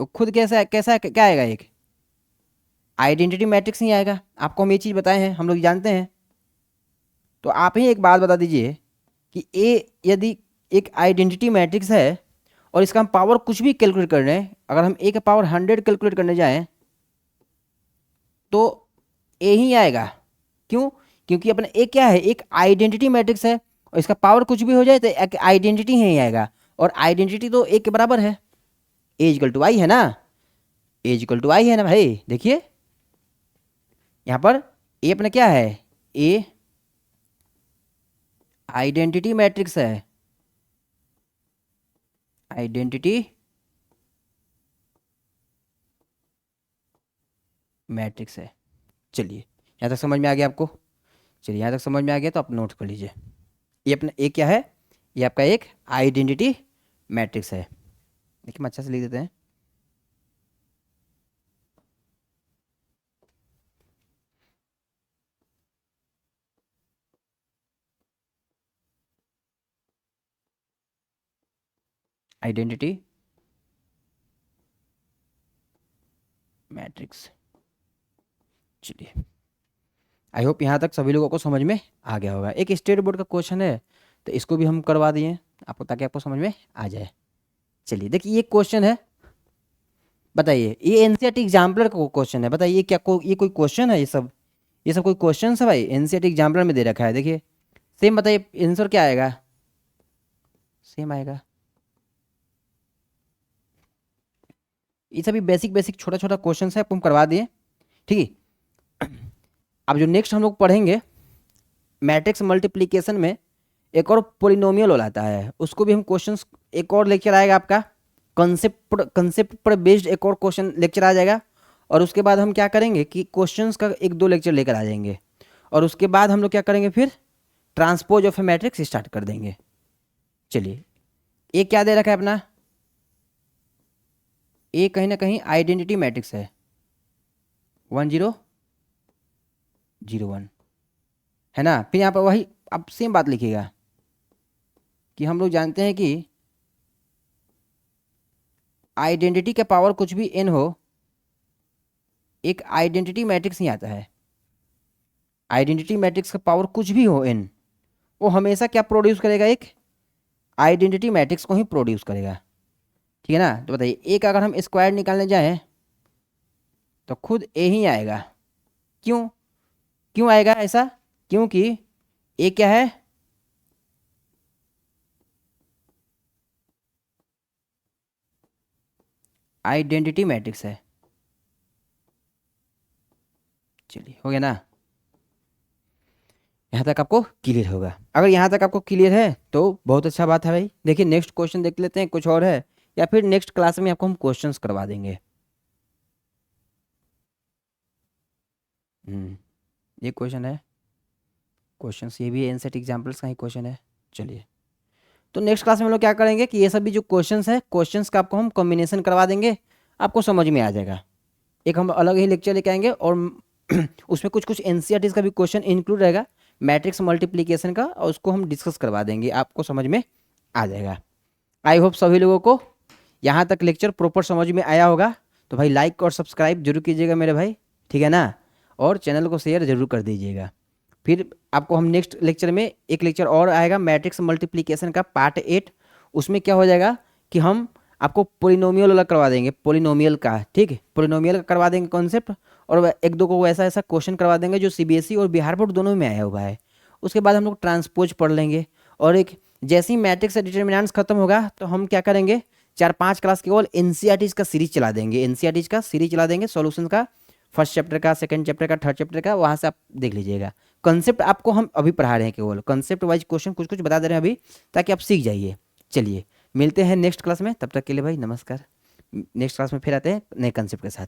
वो खुद कैसा कैसा क्या आएगा, एक आइडेंटिटी मैट्रिक्स नहीं आएगा। आपको हम ये चीज़ बताए हैं, हम लोग जानते हैं। तो आप ही एक बात बता दीजिए कि ए यदि एक आइडेंटिटी मैट्रिक्स है और इसका हम पावर कुछ भी कैलकुलेट कर रहे हैं, अगर हम ए का पावर 100 कैलकुलेट करने जाएं तो ए ही आएगा। क्यों, क्योंकि अपना ए क्या है, एक आइडेंटिटी मैट्रिक्स है, और इसका पावर कुछ भी हो जाए तो एक आइडेंटिटी ही आएगा, और आइडेंटिटी तो ए के बराबर है, ए इक्वल टू आई है ना, ए इक्वल टू आई है ना भाई। देखिए यहाँ पर ए अपना क्या है, ए आइडेंटिटी मैट्रिक्स है, आइडेंटिटी मैट्रिक्स है। चलिए यहाँ तक समझ में आ गया आपको, चलिए यहाँ तक समझ में आ गया तो आप नोट कर लीजिए। ये अपना ए क्या है, ये आपका एक आइडेंटिटी मैट्रिक्स है। देखिए हम अच्छा से लिख देते हैं। Identity matrix. चलिए, आई होप यहाँ तक सभी लोगों को समझ में आ गया होगा। एक स्टेट बोर्ड का क्वेश्चन है, तो इसको भी हम करवा दिए आपको, ताकि आपको समझ में आ जाए। चलिए देखिए, ये क्वेश्चन है, बताइए, ये एनसीईआरटी एग्जाम्पलर का क्वेश्चन है। बताइए क्या ये कोई क्वेश्चन है? ये सब कोई क्वेश्चन है भाई? एनसीईआरटी एग्जाम्पलर में दे रखा है, देखिए सेम। बताइए आंसर क्या आएगा? सेम आएगा। ये सभी बेसिक बेसिक छोटा छोटा क्वेश्चन है, आपको हम करवा दिए, ठीक है। अब जो नेक्स्ट हम लोग पढ़ेंगे, मैट्रिक्स मल्टीप्लिकेशन में एक और पोलिनोमियल आता है, उसको भी हम क्वेश्चंस, एक और लेक्चर आएगा आपका कंसेप्ट पर बेस्ड, एक और क्वेश्चन लेक्चर आ जाएगा। और उसके बाद हम क्या करेंगे कि क्वेश्चंस का एक दो लेक्चर लेकर आ जाएंगे, और उसके बाद हम लोग क्या करेंगे, फिर transpose of A matrix start कर देंगे। चलिए, ये क्या दे रखा है अपना? ये कहीं ना कहीं आइडेंटिटी मैट्रिक्स है, 1001 है ना। फिर यहाँ पर वही अब सेम बात लिखिएगा कि हम लोग जानते हैं कि आइडेंटिटी का पावर कुछ भी n हो, एक आइडेंटिटी मैट्रिक्स ही आता है। आइडेंटिटी मैट्रिक्स का पावर कुछ भी हो n, वो हमेशा क्या प्रोड्यूस करेगा? एक आइडेंटिटी मैट्रिक्स को ही प्रोड्यूस करेगा, ठीक है ना। तो बताइए, एक अगर हम स्क्वायर निकालने जाएं तो खुद ए ही आएगा। क्यों? क्यों आएगा ऐसा? क्योंकि ए क्या है? आइडेंटिटी मैट्रिक्स है। चलिए, हो गया ना। यहाँ तक आपको क्लियर होगा। अगर यहाँ तक आपको क्लियर है तो बहुत अच्छा बात है भाई। देखिए नेक्स्ट क्वेश्चन देख लेते हैं, कुछ और है, या फिर नेक्स्ट क्लास में आपको हम क्वेश्चंस करवा देंगे। ये क्वेश्चन है, क्वेश्चंस ये भी एनसेट एग्जाम्पल्स का ही क्वेश्चन है। चलिए, तो नेक्स्ट क्लास में हम लोग क्या करेंगे कि ये सभी जो क्वेश्चंस है, क्वेश्चंस का आपको हम कॉम्बिनेशन करवा देंगे, आपको समझ में आ जाएगा। एक हम अलग ही लेक्चर लेके आएंगे, और उसमें कुछ कुछ एनसीईआरटी का भी क्वेश्चन इंक्लूड रहेगा, मैट्रिक्स मल्टीप्लिकेशन का, और उसको हम डिस्कस करवा देंगे, आपको समझ में आ जाएगा। आई होप सभी लोगों को यहाँ तक लेक्चर प्रॉपर समझ में आया होगा। तो भाई लाइक और सब्सक्राइब जरूर कीजिएगा मेरे भाई, ठीक है ना। और चैनल को शेयर जरूर कर दीजिएगा। फिर आपको हम नेक्स्ट लेक्चर में, एक लेक्चर और आएगा मैट्रिक्स मल्टीप्लिकेशन का पार्ट 8, उसमें क्या हो जाएगा कि हम आपको पोलिनोमियल वाला करवा देंगे, पोलिनोमियल का, ठीक है, पोलिनोमियल का करवा देंगे कॉन्सेप्ट, और एक दो को ऐसा ऐसा क्वेश्चन करवा देंगे जो सीबीएसई और बिहार बोर्ड दोनों में आया हुआ है। उसके बाद हम लोग ट्रांसपोज पढ़ लेंगे, और एक जैसे ही मैट्रिक्स से डिटर्मिनेंट्स खत्म होगा तो हम क्या करेंगे, 4-5 क्लास केवल एनसीईआरटी का सीरीज चला देंगे, एनसीईआरटी का सीरीज चला देंगे, सॉल्यूशन का, फर्स्ट चैप्टर का, सेकंड चैप्टर का, थर्ड चैप्टर का, वहाँ से आप देख लीजिएगा। कंसेप्ट आपको हम अभी पढ़ा रहे हैं, केवल कंसेप्ट वाइज क्वेश्चन कुछ कुछ बता दे रहे हैं अभी, ताकि आप सीख जाइए। चलिए, मिलते हैं नेक्स्ट क्लास में, तब तक के लिए भाई नमस्कार। नेक्स्ट क्लास में फिर आते हैं नए कंसेप्ट के साथ।